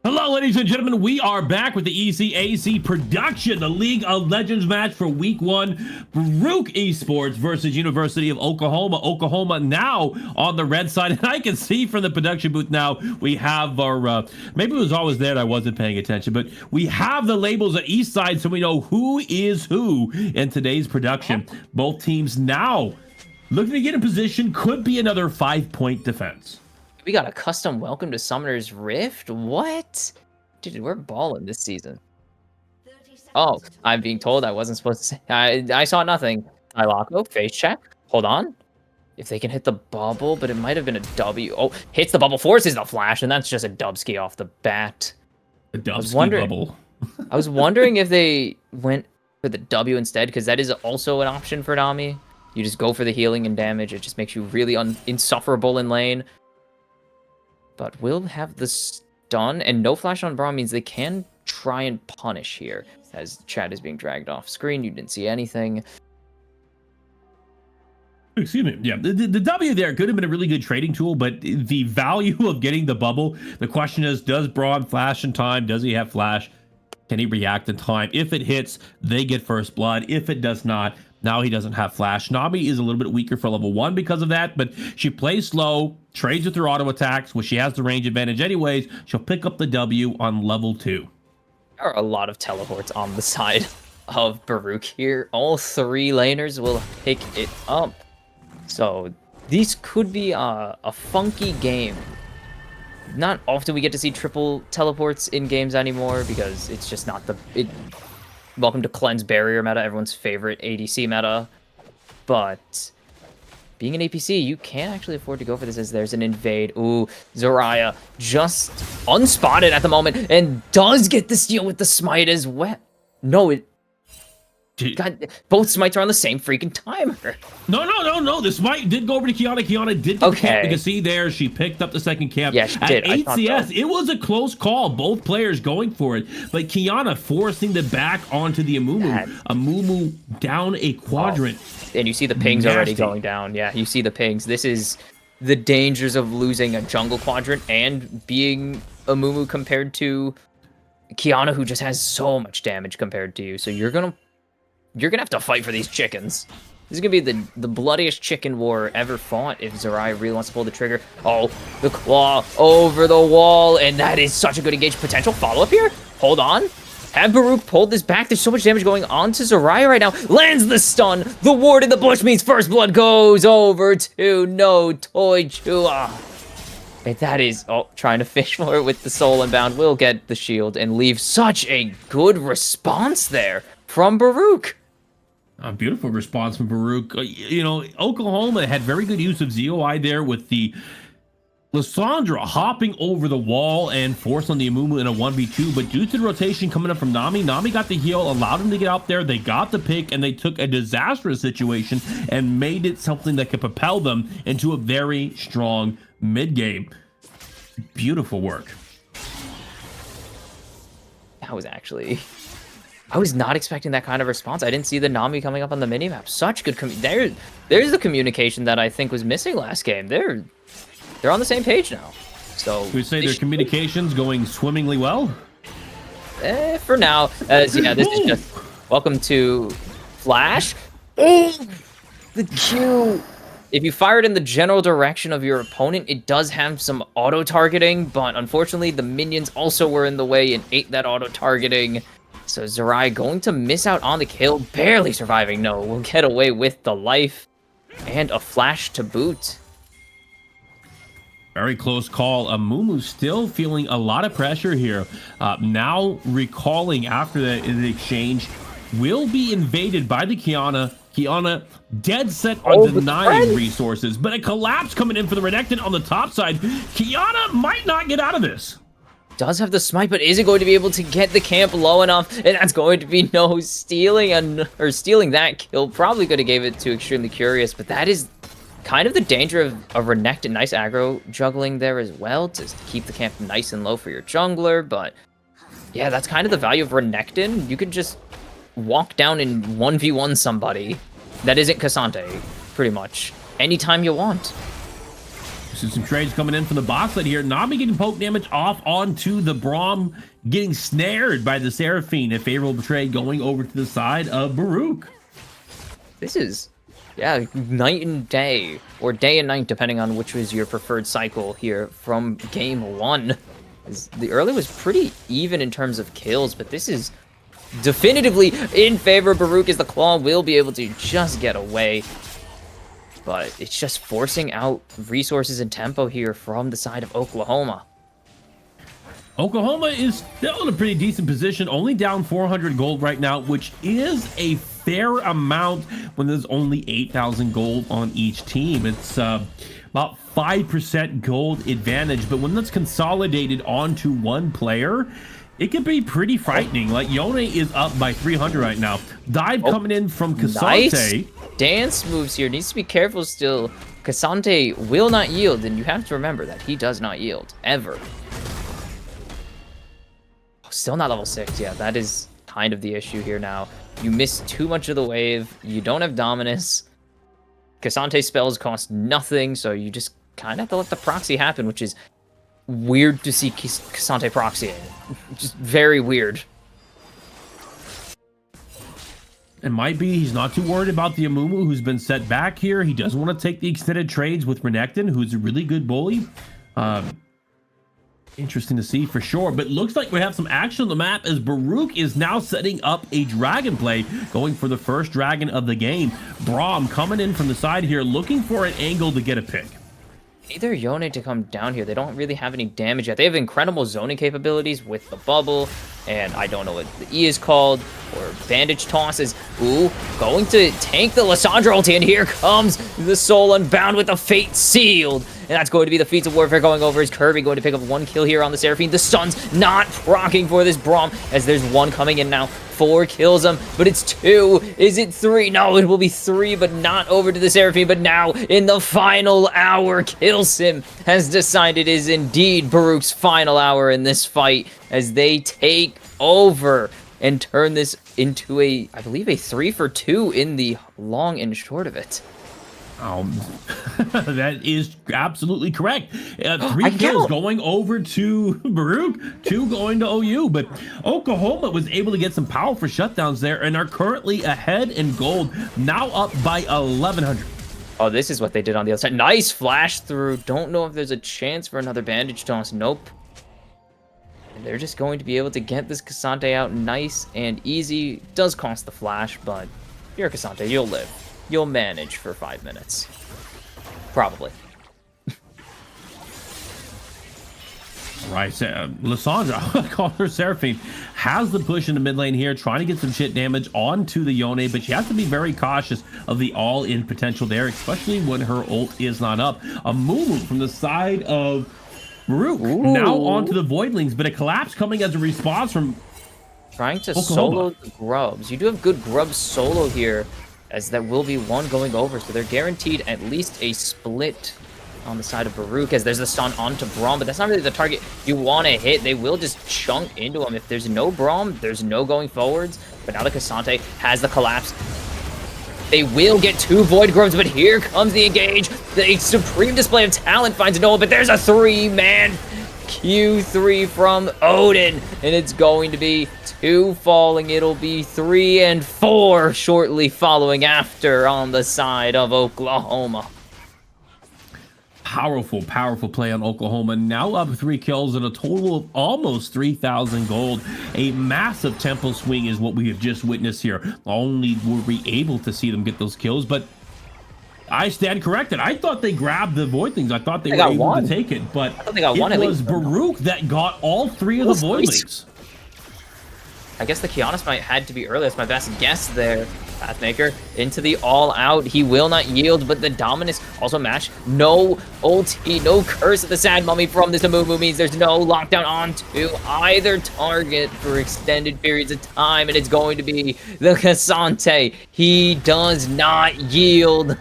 Hello, ladies and gentlemen. We are back with the ECAC production, the League of Legends match for Week 1. Baruch Esports versus University of Oklahoma. Oklahoma now on the red side, and I can see from the production booth now we have our, maybe it was always there and I wasn't paying attention, but we have the labels at each side so we know who is who in today's production. Both teams now looking to get in position, could be another 5-point defense. We got a custom welcome to Summoner's Rift? What? Dude, we're balling this season. Oh, I'm being told I wasn't supposed to say. I saw nothing. Ilako, face check. Hold on. If they can hit the bubble, but it might have been a W. Oh, hits the bubble, forces the flash, and that's just a dubski off the bat. A dubski bubble. I was wondering if they went for the W instead, because that is also an option for Nami. You just go for the healing and damage. It just makes you really insufferable in lane. But we'll have the stun, and no flash on Braum means they can try and punish here. As Chad is being dragged off screen, you didn't see anything. Excuse me. Yeah, the W there could have been a really good trading tool, but the value of getting the bubble, the question is, does Braum flash in time? Does he have flash? Can he react in time? If it hits, they get first blood. If it does not, now he doesn't have flash. Nami is a little bit weaker for level 1 because of that, but she plays slow, trades with her auto attacks, which she has the range advantage anyways. She'll pick up the W on level 2. There are a lot of teleports on the side of Baruch here. All 3 laners will pick it up. So these could be a funky game. Not often we get to see triple teleports in games anymore because it's just not the... Welcome to Cleanse Barrier meta, everyone's favorite ADC meta. But being an APC, you can actually afford to go for this as there's an invade. Ooh, Zarya just unspotted at the moment and does get the steal with the smite as well. No, it... God, both smites are on the same freaking timer. No. The smite did go over to Kiana. Kiana did get the camp. You can see there, she picked up the second camp. Yeah, she did. At ACS, it was a close call. Both players going for it. But Kiana forcing the back onto the Amumu. Amumu down a quadrant. Oh. And you see the pings already going down. Yeah, you see the pings. This is the dangers of losing a jungle quadrant and being Amumu compared to Kiana, who just has so much damage compared to you. So you're gonna have to fight for these chickens. This is gonna be the bloodiest chicken war ever fought if Zarya really wants to pull the trigger. Oh, the claw over the wall, and that is such a good engage. Potential follow-up here? Hold on. Have Baruch pulled this back? There's so much damage going on to Zarya right now. Lands the stun. The ward in the bush means first blood goes over to No Toy Chua. And that is, trying to fish for it with the soul unbound. Will get the shield and leave such a good response there from Baruch. A beautiful response from Baruch. You know, Oklahoma had very good use of ZOI there with the Lissandra hopping over the wall and force on the Amumu in a 1v2, but due to the rotation coming up from Nami got the heal, allowed him to get out there, they got the pick, and they took a disastrous situation and made it something that could propel them into a very strong mid-game. Beautiful work. That was actually... I was not expecting that kind of response. I didn't see the Nami coming up on the minimap. Such good there's the communication that I think was missing last game. They're on the same page now. So we say their communication's going swimmingly well. For now, as yeah, this is just welcome to Flash. Oh, the Q. If you fire it in the general direction of your opponent, it does have some auto targeting, but unfortunately the minions also were in the way and ate that auto targeting. So Zarya going to miss out on the kill, barely surviving. No, will get away with the life and a flash to boot. Very close call. Amumu still feeling a lot of pressure here. Now recalling after the exchange, will be invaded by the Kiana. Kiana dead set on denying resources, but a collapse coming in for the Renekton on the top side. Kiana might not get out of this. Does have the smite, but isn't going to be able to get the camp low enough, and that's going to be no stealing stealing that kill. Probably could have gave it to Extremely Curious, but that is kind of the danger of a Renekton. Nice aggro juggling there as well to keep the camp nice and low for your jungler, but yeah, that's kind of the value of Renekton. You could just walk down and 1v1 somebody that isn't Cassante, pretty much, anytime you want. So some trades coming in from the box side here. Nami getting poke damage off onto the Braum, getting snared by the Seraphine. A favorable trade going over to the side of Baruch. This is, yeah, night and day, or day and night, depending on which was your preferred cycle here from game one. The early was pretty even in terms of kills, but this is definitively in favor of Baruch, as the Claw will be able to just get away. But it's just forcing out resources and tempo here from the side of Oklahoma. Oklahoma is still in a pretty decent position, only down 400 gold right now, which is a fair amount when there's only 8,000 gold on each team. It's about 5% gold advantage, but when that's consolidated onto one player, it can be pretty frightening. Like, Yone is up by 300 right now. Dive coming in from Cassante. Nice dance moves here. Needs to be careful still. Cassante will not yield, and you have to remember that he does not yield, ever. Still not level 6. Yeah, that is kind of the issue here now. You miss too much of the wave. You don't have Dominus. Cassante spells cost nothing, so you just kind of have to let the proxy happen, which is weird to see Cassante proxying. Just very weird. It might be he's not too worried about the Amumu, who's been set back here. He doesn't want to take the extended trades with Renekton, who's a really good bully. Interesting to see for sure, but looks like we have some action on the map as Baruch is now setting up a dragon play, going for the first dragon of the game. Braum coming in from the side here, looking for an angle to get a pick. Either Yone to come down here. They don't really have any damage yet. They have incredible zoning capabilities with the bubble, and I don't know what the E is called, or bandage tosses. Ooh, going to tank the Lissandra ulti, and here comes the Soul Unbound with the Fate Sealed. And that's going to be the Feats of Warfare going over. Is Kirby going to pick up one kill here on the Seraphine? The Sun's not proccing for this Braum, as there's one coming in now. 4 kills him, but it's 2. Is it 3? No, it will be 3, but not over to the Seraphine. But now, in the final hour, Killsim has decided it is indeed Baruch's final hour in this fight, as they take over and turn this into a, I believe, a 3-for-2 in the long and short of it. That is absolutely correct. 3 kills going over to Baruch, 2 going to OU, but Oklahoma was able to get some powerful shutdowns there and are currently ahead in gold, now up by 1,100. Oh, this is what they did on the other side. Nice flash through. Don't know if there's a chance for another bandage toss. Nope. And they're just going to be able to get this Cassante out nice and easy. Does cost the flash, but you're Cassante. You'll live. You'll manage for 5 minutes. Probably. Right, Lissandra, call her Seraphine, has the push in the mid lane here, trying to get some shit damage onto the Yone, but she has to be very cautious of the all-in potential there, especially when her ult is not up. A move from the side of Baruch, now onto the Voidlings, but a collapse coming as a response from trying to Oklahoma. solo the grubs. You do have good grub solo here, as that will be one going over, so they're guaranteed at least a split on the side of Baruch, as there's the stun onto Braum, but that's not really the target you want to hit. They will just chunk into him. If there's no Braum, there's no going forwards, but now the Cassante has the collapse. They will get 2 Void Grubs, but here comes the engage. The supreme display of talent finds Noah, but there's a 3-man Q3 from Odin, and it's going to be 2 falling. It'll be 3 and 4 shortly following after on the side of Oklahoma. Powerful play on Oklahoma, now up 3 kills and a total of almost 3,000 gold. A massive tempo swing is what we have just witnessed here. Only were we able to see them get those kills, but I stand corrected. I thought they grabbed the Voidlings. I thought they were able to take it, but it was Baruch that got all 3 of the Voidlings. I guess the Kianis might had to be early. That's my best guess there. Pathmaker into the all-out. He will not yield, but the Dominus also match. No ulti, no curse of the Sad Mummy from this Amumu means there's no lockdown onto either target for extended periods of time, and it's going to be the Cassante. He does not yield,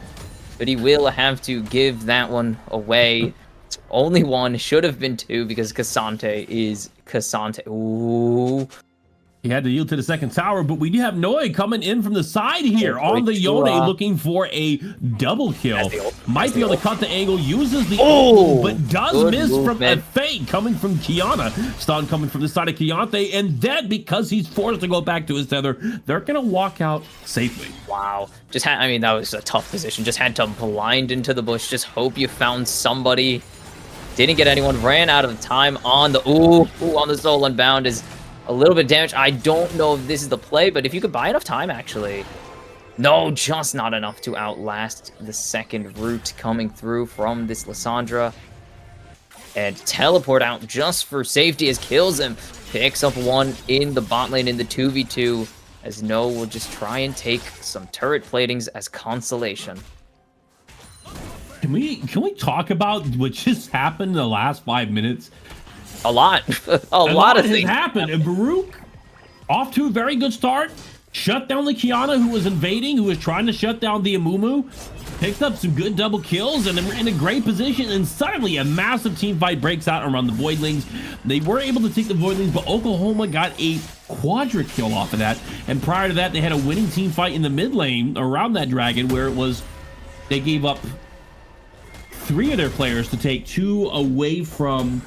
but he will have to give that one away. It's only 1, should have been 2, because Cassante is Cassante. Ooh. He had to yield to the second tower, but we do have Noi coming in from the side here on the Yone, looking for a double kill. Might be able to cut the angle, uses the ult, but does miss from a fake coming from Kiana. Stun coming from the side of Keontae, and then because he's forced to go back to his tether, they're going to walk out safely. Wow. I mean, that was a tough position. Just had to blind into the bush. Just hope you found somebody. Didn't get anyone. Ran out of time on the on the soul unbound is a little bit damaged. I don't know if this is the play, but if you could buy enough time, actually. No, just not enough to outlast the second route coming through from this Lissandra. And teleport out just for safety as kills him. Picks up one in the bot lane in the 2v2. As No will just try and take some turret platings as consolation. Can we talk about what just happened in the last 5 minutes? A lot. a lot of things happened. And Baruch, off to a very good start. Shut down the Kiana, who was invading, who was trying to shut down the Amumu. Picked up some good double kills, and we're in a great position. And suddenly, a massive team fight breaks out around the Voidlings. They were able to take the Voidlings, but Oklahoma got a quadra kill off of that. And prior to that, they had a winning team fight in the mid lane around that dragon, where it was they gave up 3 of their players to take 2 away from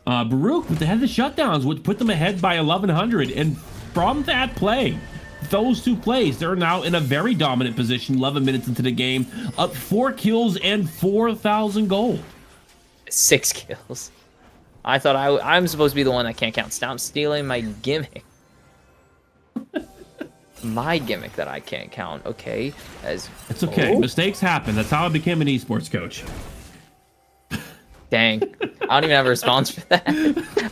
Baruch, but they had the shutdowns, which put them ahead by 1,100. And from that play, those 2 plays, they're now in a very dominant position 11 minutes into the game, up 4 kills and 4,000 gold. 6 kills. I thought I'm supposed to be the one that can't count. Stop stealing my gimmick. My gimmick that I can't count. Okay. It's okay. Mistakes happen. That's how I became an esports coach. Dang. I don't even have a response for that.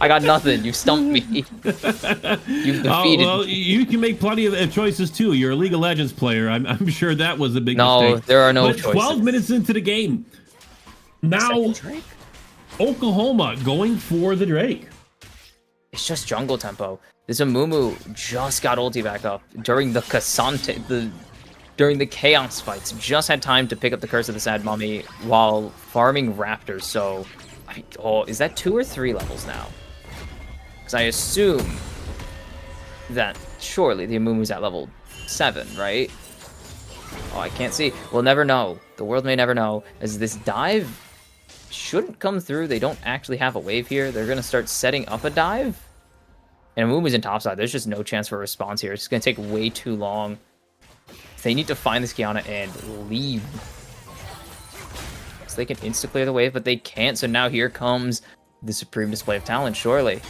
I got nothing. You stumped me. You've defeated well, me. You can make plenty of choices too. You're a League of Legends player. I'm sure that was a big mistake. No, there are no choices. 12 minutes into the game. Now, Oklahoma going for the Drake. It's just jungle tempo. This Amumu just got ulti back up during the Cassante, during the Chaos fights. Just had time to pick up the Curse of the Sad Mummy while farming Raptors. So, is that 2 or 3 levels now? Because I assume that surely the Amumu's at level 7, right? Oh, I can't see. We'll never know. The world may never know. As this dive shouldn't come through. They don't actually have a wave here. They're going to start setting up a dive. And Amumu's in topside. There's just no chance for a response here. It's going to take way too long. They need to find this Kiana and leave. So they can insta-clear the wave, but they can't. So now here comes the supreme display of talent, surely.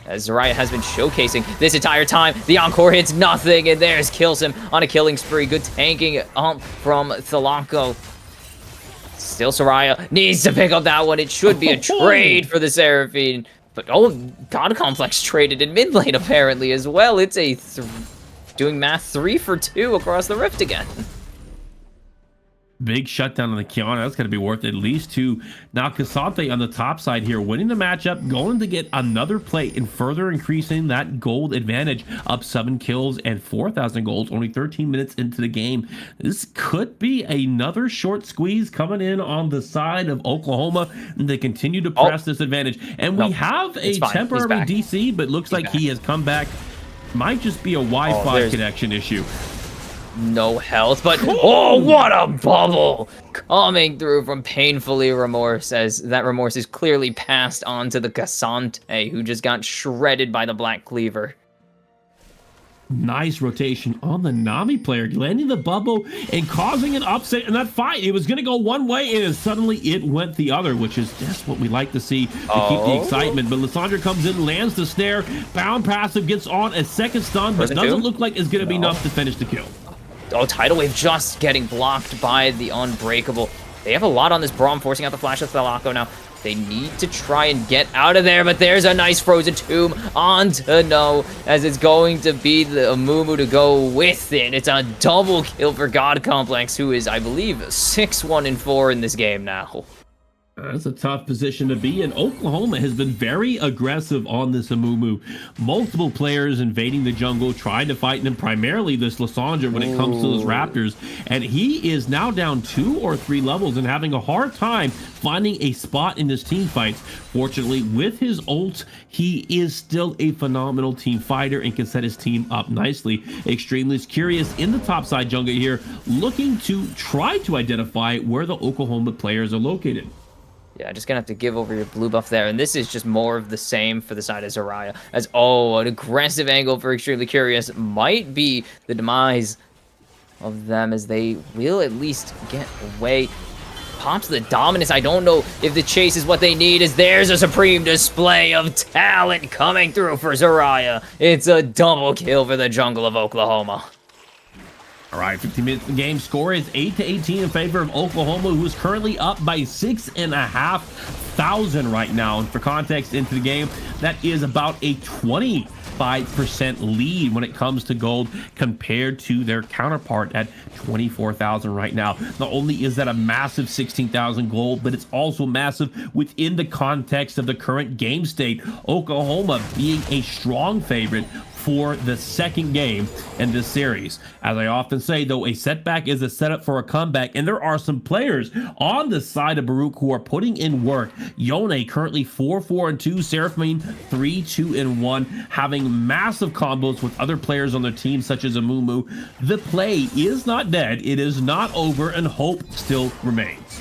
As Zarya has been showcasing this entire time. The encore hits nothing, and there's kills him on a killing spree. Good tanking from Thalanko. Still Zarya needs to pick up that one. It should be a trade for the Seraphine. But, God Complex traded in mid lane, apparently, as well. It's a... doing math 3 for 2 across the rift again. Big shutdown on the Kiana. That's going to be worth at least 2. Now Cassante on the top side here, winning the matchup, going to get another play and further increasing that gold advantage, up 7 kills and 4,000 golds, only 13 minutes into the game. This could be another short squeeze coming in on the side of Oklahoma, and they continue to press this advantage. And we have a temporary DC, but looks like he has come back. Might just be a Wi-Fi connection issue. No health, but what a bubble coming through from painfully Remorse, as that Remorse is clearly passed on to the Cassante, who just got shredded by the Black Cleaver. Nice rotation on the Nami player, landing the bubble and causing an upset in that fight. It was going to go one way, and suddenly it went the other, which is just what we like to see to keep the excitement. But Lissandra comes in, lands the snare, bound passive, gets on a second stun, but doesn't look like it's going to be enough to finish the kill. Tidal Wave just getting blocked by the Unbreakable. They have a lot on this Braum, forcing out the flash of Thalako now. They need to try and get out of there, but there's a nice Frozen Tomb onto No, as it's going to be the Amumu to go with it. It's a double kill for God Complex, who is, I believe, 6-1-4 in this game now. That's a tough position to be in. Oklahoma has been very aggressive on this Amumu. Multiple players invading the jungle, trying to fight them, primarily this Lysandra when it comes to those Raptors. And he is now down 2 or 3 levels and having a hard time finding a spot in his team fights. Fortunately, with his ult, he is still a phenomenal team fighter and can set his team up nicely. Extremely curious in the top side jungle here, looking to try to identify where the Oklahoma players are located. Yeah, just gonna have to give over your blue buff there. And this is just more of the same for the side of Zarya. As, oh, an aggressive angle for Extremely Curious might be the demise of them, as they will at least get away. Pops the dominance. I don't know if the chase is what they need, as there's a supreme display of talent coming through for Zarya. It's a double kill for the jungle of Oklahoma. All right, 15 minutes of the game. Score is 8-18 in favor of Oklahoma, who is currently up by 6,500 right now. And for context into the game, that is about a 25% lead when it comes to gold compared to their counterpart at 24,000 right now. Not only is that a massive 16,000 gold, but it's also massive within the context of the current game state. Oklahoma being a strong favorite for the second game in this series. As I often say, though, a setback is a setup for a comeback, and there are some players on the side of Baruch who are putting in work. Yone currently 4-4-2, Seraphine 3-2-1, having massive combos with other players on their team, such as Amumu. The play is not dead, it is not over, and hope still remains.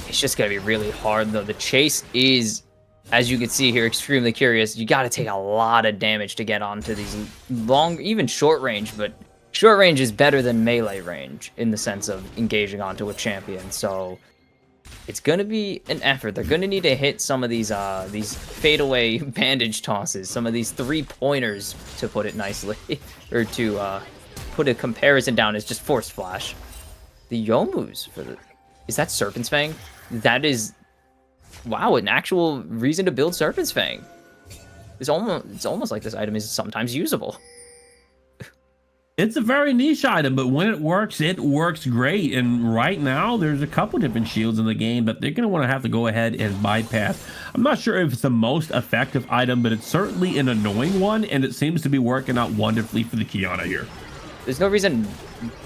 It's just gonna be really hard, though. The chase is, as you can see here, Extremely Curious. You got to take a lot of damage to get onto these long, even short range, but short range is better than melee range in the sense of engaging onto a champion. So it's going to be an effort. They're going to need to hit some of these fadeaway bandage tosses, some of these 3-pointers, to put it nicely, or to put a comparison down as just Force Flash. The Yomus for the, is that Serpent's Fang? That is, wow, an actual reason to build Serpent's Fang. It's almost like this item is sometimes usable. It's a very niche item, but when it works great. And right now, there's a couple different shields in the game, but they're going to want to have to go ahead and bypass. I'm not sure if it's the most effective item, but it's certainly an annoying one, and it seems to be working out wonderfully for the Kiana here. There's no reason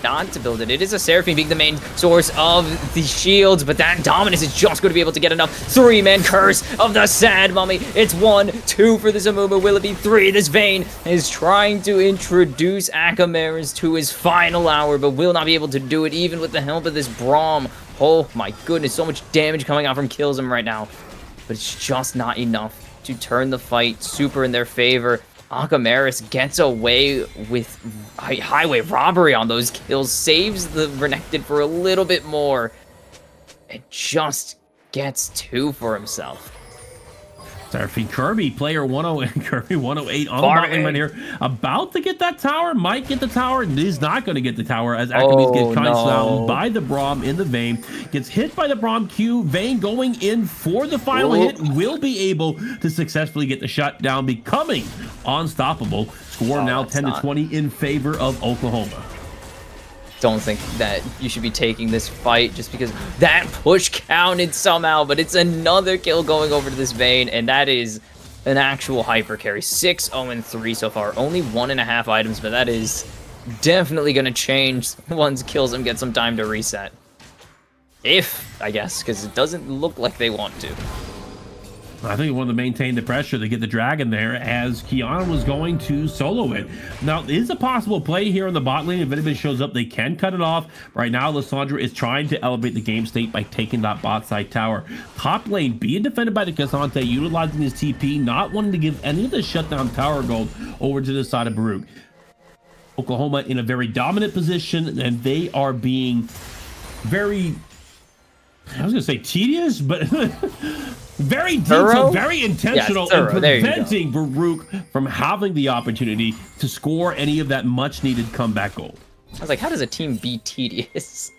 not to build it. It is a Seraphine being the main source of the shields, but that dominance is just going to be able to get enough. 3-man curse of the Sand Mummy. It's 1-2 for the Amumu. Will it be 3? This Vayne is trying to introduce Akamaris to his final hour, but will not be able to do it even with the help of this Braum. Oh my goodness, so much damage coming out from Kills him right now, but it's just not enough to turn the fight super in their favor. Akamaris gets away with highway robbery on those kills, saves the Renekton for a little bit more, and just gets 2 for himself. Seraphine Kirby, player 108, Kirby 108 on the bot lane right here. About to get that tower, might get the tower. He's not going to get the tower as Akamis gets down by the Braum in the Vayne. Gets hit by the Braum Q. Vayne going in for the final hit. Will be able to successfully get the shutdown, becoming unstoppable. Score now 10-20 in favor of Oklahoma. Don't think that you should be taking this fight just because that push counted somehow, but it's another kill going over to this Vayne, and that is an actual hyper carry. 6-0-3 so far. Only 1.5 items, but that is definitely going to change once Kills him, get some time to reset. If, I guess, because it doesn't look like they want to. I think he wanted to maintain the pressure to get the dragon there, as Kiana was going to solo it. Now, it is a possible play here on the bot lane. If anybody shows up, they can cut it off. Right now, Lysandra is trying to elevate the game state by taking that bot side tower. Top lane being defended by the Cassante, utilizing his TP, not wanting to give any of the shutdown tower gold over to the side of Baruch. Oklahoma in a very dominant position, and they are being very, I was going to say tedious, but very detailed, very intentional in preventing Baruch from having the opportunity to score any of that much needed comeback goal. I was like, how does a team be tedious?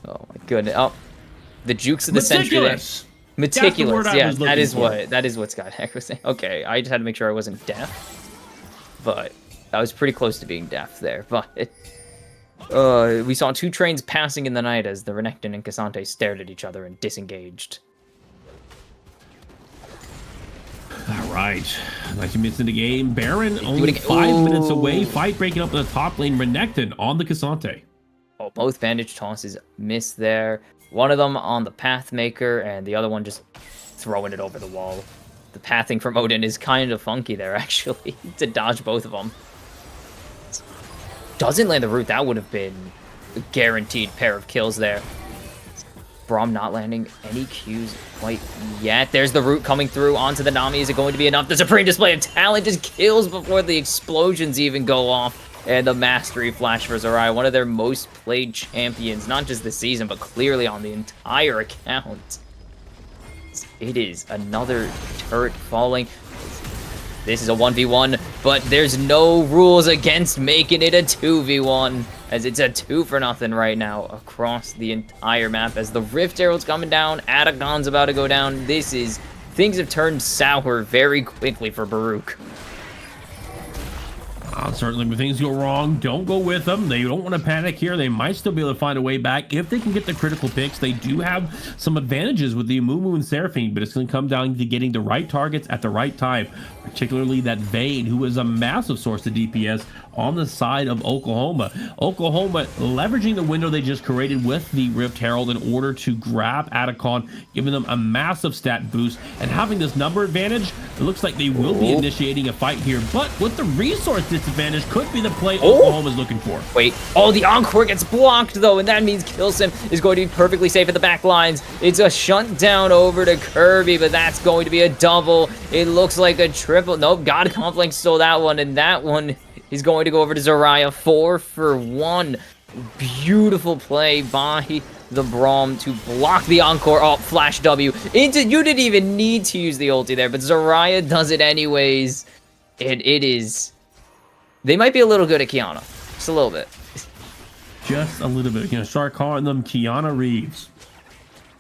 Oh my goodness. Oh, the jukes of the century there. Meticulous. Yeah, that is what Scott Heck was saying. Okay, I just had to make sure I wasn't deaf. But I was pretty close to being deaf there, but We saw two trains passing in the night as the Renekton and Cassante stared at each other and disengaged. All right. 90 minutes in the game. Baron only 5 minutes away. Fight breaking up in the top lane. Renekton on the Cassante. Oh, both bandage tosses missed there. One of them on the Pathmaker, and the other one just throwing it over the wall. The pathing from Odin is kind of funky there, actually, to dodge both of them. Doesn't land the root. That would have been a guaranteed pair of kills there. Braum not landing any Qs quite yet. There's the root coming through onto the Nami. Is it going to be enough? The Supreme Display of Talent just kills before the explosions even go off. And the Mastery Flash for Zarya, one of their most played champions, not just this season, but clearly on the entire account. It is another turret falling. This is a 1v1, but there's no rules against making it a 2v1, as it's a 2-for-0 right now across the entire map. As the Rift Herald's coming down, Atagon's about to go down. Things have turned sour very quickly for Baruch. Certainly, when things go wrong, don't go with them. They don't want to panic here. They might still be able to find a way back if they can get the critical picks. They do have some advantages with the Amumu and Seraphine, but it's going to come down to getting the right targets at the right time, particularly that Vayne, who is a massive source of DPS on the side of Oklahoma. Oklahoma leveraging the window they just created with the Rift Herald in order to grab Atacon, giving them a massive stat boost, and having this number advantage. It looks like they will be initiating a fight here, but with the resource disadvantage could be the play Oklahoma is looking for. Wait, the Encore gets blocked though, and that means Kilsim is going to be perfectly safe at the back lines. It's a shutdown over to Kirby, but that's going to be a double. It looks like a triple. Nope, God Conflict stole that one, and that one is going to go over to Zarya. 4 for 1. Beautiful play by the Braum to block the Encore. Oh, Flash W. You didn't even need to use the ulti there, but Zarya does it anyways. And it is... They might be a little good at Kiana. Just a little bit. Just a little bit. You're going to start calling them Kiana Reeves.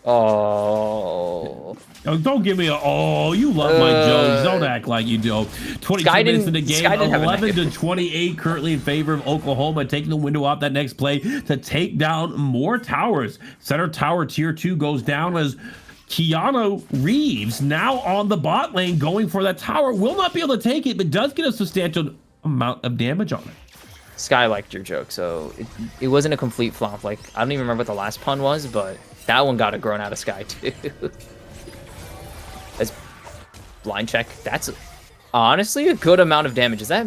Oh, don't give me you love my jokes. Don't act like you do. 22 minutes in the game, 11 to 28 currently in favor of Oklahoma, taking the window off that next play to take down more towers. Center tower tier 2 goes down as Keanu Reeves now on the bot lane going for that tower. Will not be able to take it, but does get a substantial amount of damage on it. Sky liked your joke, so it wasn't a complete flop. Like, I don't even remember what the last pun was, but that one got a grown out of Sky too. That's blind check. That's honestly a good amount of damage. Is that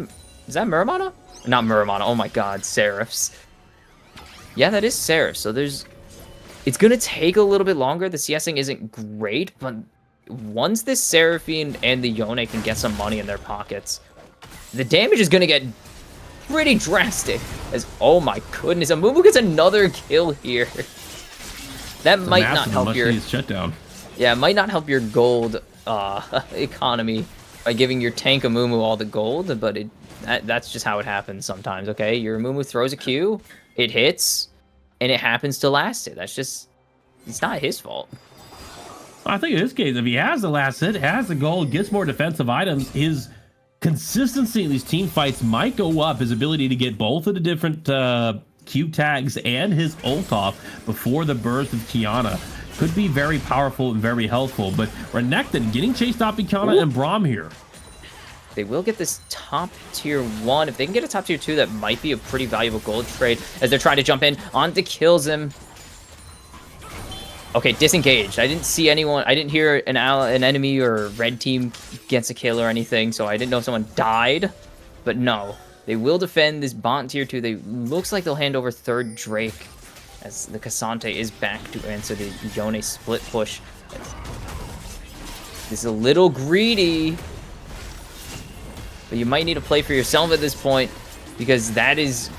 Muramana? Not Muramana. Oh my god, Seraphs. Yeah, that is Seraphs. So it's gonna take a little bit longer. The CSing isn't great, but once this Seraphine and the Yone can get some money in their pockets, the damage is gonna get pretty drastic. As oh my goodness, Amumu gets another kill here. That might not help your shutdown. Yeah, it might not help your gold economy by giving your tank Amumu all the gold, but that's just how it happens sometimes. Okay, your Amumu throws a Q, it hits, and it happens to last it. That's just, it's not his fault. I think in this case, if he has the last hit, has the gold, gets more defensive items, his consistency in these team fights might go up. His ability to get both of the different Q tags and his ult off before the burst of Kiana could be very powerful and very helpful. But Renekton getting chased off by Kiana and Braum here. They will get this top tier 1. If they can get a top tier 2, that might be a pretty valuable gold trade as they're trying to jump in onto kills him. Okay, disengaged. I didn't see anyone. I didn't hear an enemy or red team gets a kill or anything, so I didn't know if someone died. But no, they will defend this bot tier 2. They looks like they'll hand over third Drake as the Cassante is back to answer the Yone split push. This is a little greedy, but you might need to play for yourself at this point, because that is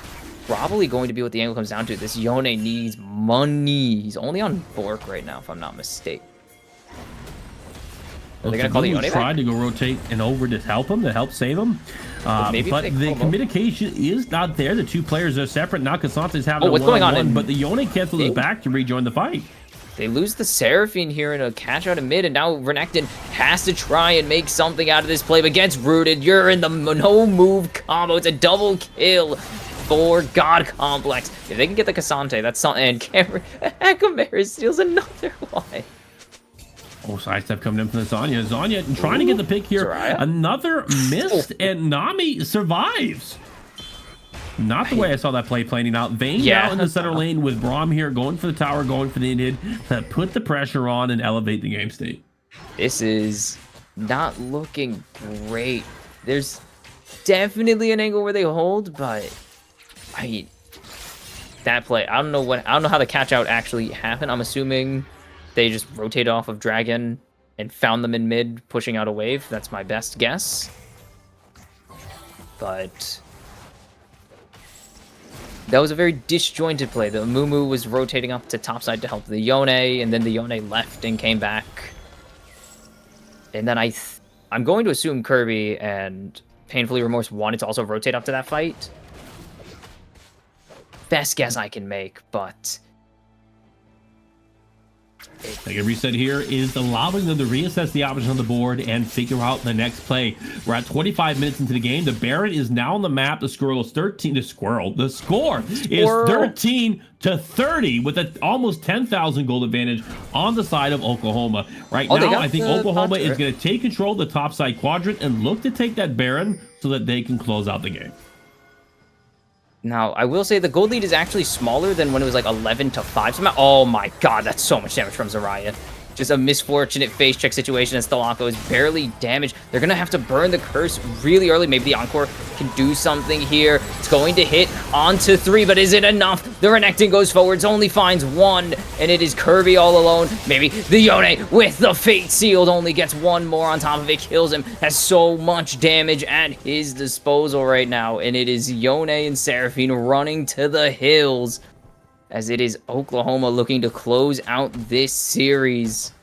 probably going to be what the angle comes down to. This Yone needs money. He's only on Bork right now, if I'm not mistaken. Are they going to call the Yone back? Tried to go rotate and over to help him, to help save him. But the communication is not there. The two players are separate. Now Cassante's having a one-on-one, but the Yone cancels his back to rejoin the fight. They lose the Seraphine here in a catch out of mid, and now Renekton has to try and make something out of this play, but gets rooted. You're in the no-move combo. It's a double kill 4 God Complex. If they can get the Cassante, that's something. And Cameron Akamara steals another one. Oh, sidestep coming in from the Zanya. Zanya trying to get the pick here. Zarya? Another missed, and Nami survives. Not the way I saw that play planning out. Vayne out in the center lane with Braum here, going for the tower, going for the inhib to put the pressure on and elevate the game state. This is not looking great. There's definitely an angle where they hold, but I mean, that play, I don't know how the catch out actually happened. I'm assuming they just rotated off of Dragon and found them in mid, pushing out a wave. That's my best guess. But that was a very disjointed play. The Mumu was rotating up to topside to help the Yone, and then the Yone left and came back. And then I'm going to assume Kirby and Painfully Remorse wanted to also rotate up to that fight. Best guess I can make, but Like a reset here is allowing them to reassess the options on the board and figure out the next play. We're at 25 minutes into the game. The Baron is now on the map. The score is 13 to Squirrel. The score is 13 to 30 with an almost 10,000 gold advantage on the side of Oklahoma. Right now, I think Oklahoma is going to take control of the top side quadrant and look to take that Baron so that they can close out the game. Now, I will say the gold lead is actually smaller than when it was like 11 to 5. Somehow, oh my god, that's so much damage from Zarya. Just a misfortunate face check situation as Stalako is barely damaged. They're going to have to burn the curse really early. Maybe the Encore can do something here. It's going to hit onto 3, but is it enough? The Renekton goes forwards, only finds 1, and it is Kirby all alone. Maybe the Yone with the Fate Sealed only gets 1 more on top of it, kills him, has so much damage at his disposal right now, and it is Yone and Seraphine running to the hills, as it is Oklahoma looking to close out this series.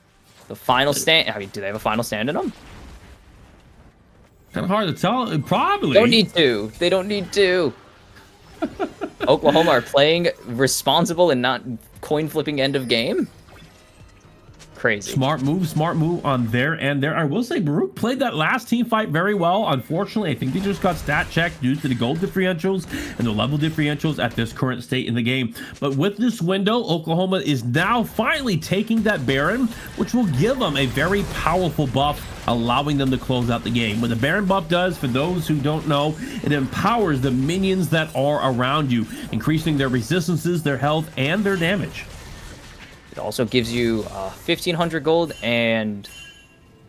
The final stand. I mean, do they have a final stand in them? Kind of hard to tell. Probably. Don't need to. They don't need to. Oklahoma are playing responsible and not coin flipping end of game. Crazy. Smart move on their end there. I will say Baruch played that last team fight very well. Unfortunately, I think they just got stat checked due to the gold differentials and the level differentials at this current state in the game. But with this window, Oklahoma is now finally taking that Baron, which will give them a very powerful buff, allowing them to close out the game. What the Baron buff does, for those who don't know, it empowers the minions that are around you, increasing their resistances, their health, and their damage. It also gives you 1,500 gold, and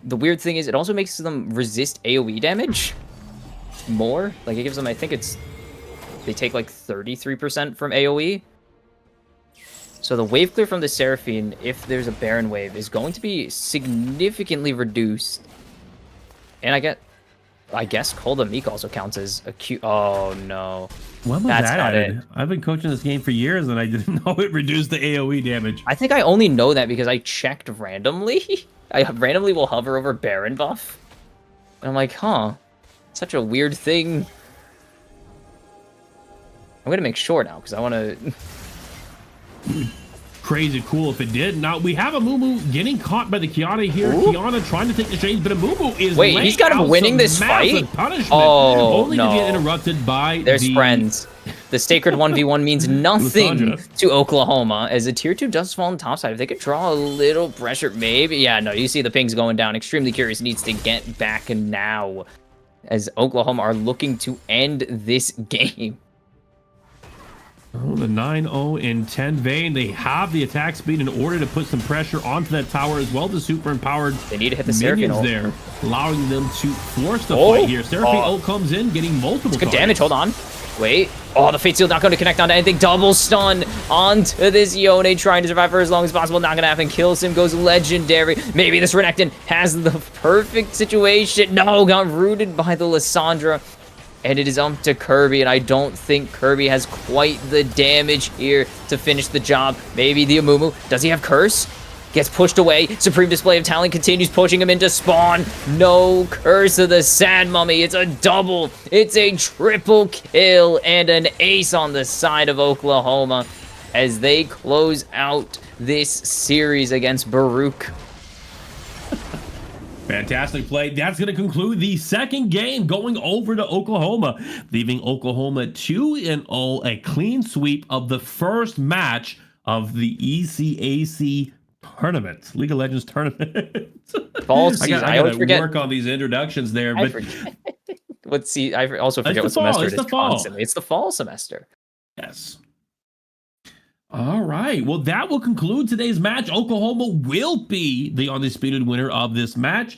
the weird thing is it also makes them resist AoE damage more. Like, it gives them, I think they take like 33% from AoE. So the wave clear from the Seraphine, if there's a Baron wave, is going to be significantly reduced. And I guess Cold and Meek also counts as a Q. Oh no. When was that added? I've been coaching this game for years and I didn't know it reduced the AoE damage. I think I only know that because I checked randomly. I randomly will hover over Baron buff. And I'm like, huh. Such a weird thing. I'm gonna make sure now because I want to. Crazy cool if it did. Now we have a Mumu getting caught by the Kiana here. Ooh. Kiana trying to take the shades, but a Mumu is wait. He's got him winning this fight. Punishment, oh only no! to get interrupted by their friends. The Sacred 1v1 means nothing to Oklahoma as a tier 2 does fall on the top side. If they could draw a little pressure, maybe. Yeah, no. You see the pings going down. Extremely Curious needs to get back now, as Oklahoma are looking to end this game. Oh, the 9-0 and 10 Vayne. They have the attack speed in order to put some pressure onto that tower as well. The super empowered they need to hit the Seraphine there, allowing them to force the fight here. Seraphine ult comes in, getting multiple good damage. Hold on. Wait. Oh, the Fate Seal not going to connect onto anything. Double stun onto this Yone, trying to survive for as long as possible. Not going to happen. Kills him, goes legendary. Maybe this Renekton has the perfect situation. No, got rooted by the Lissandra. And it is up to Kirby, and I don't think Kirby has quite the damage here to finish the job. Maybe the Amumu. Does he have Curse? Gets pushed away. Supreme Display of Talent continues pushing him into spawn. No Curse of the Sad Mummy. It's a double. It's a triple kill and an ace on the side of Oklahoma as they close out this series against Baruch. Fantastic play. That's going to conclude the second game, going over to Oklahoma, leaving Oklahoma 2-0, a clean sweep of the first match of the ECAC tournament, League of Legends tournament. Fall season. I always gotta forget. work on these introductions there, I but forget. I also forget the what fall, semester it's it is the fall. constantly. It's the fall semester. yes. All right. Well, that will conclude today's match. Oklahoma will be the undisputed winner of this match.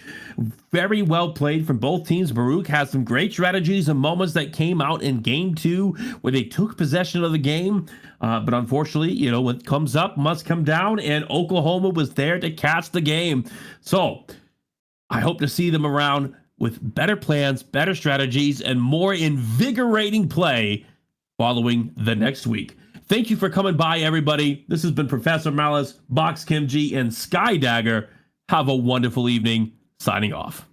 Very well played from both teams. Baruch has some great strategies and moments that came out in game 2 where they took possession of the game. But unfortunately, you know, what comes up must come down, and Oklahoma was there to catch the game. So I hope to see them around with better plans, better strategies, and more invigorating play following the next week. Thank you for coming by, everybody. This has been Professor Malice, Box Kim G, and Skydagger. Have a wonderful evening. Signing off.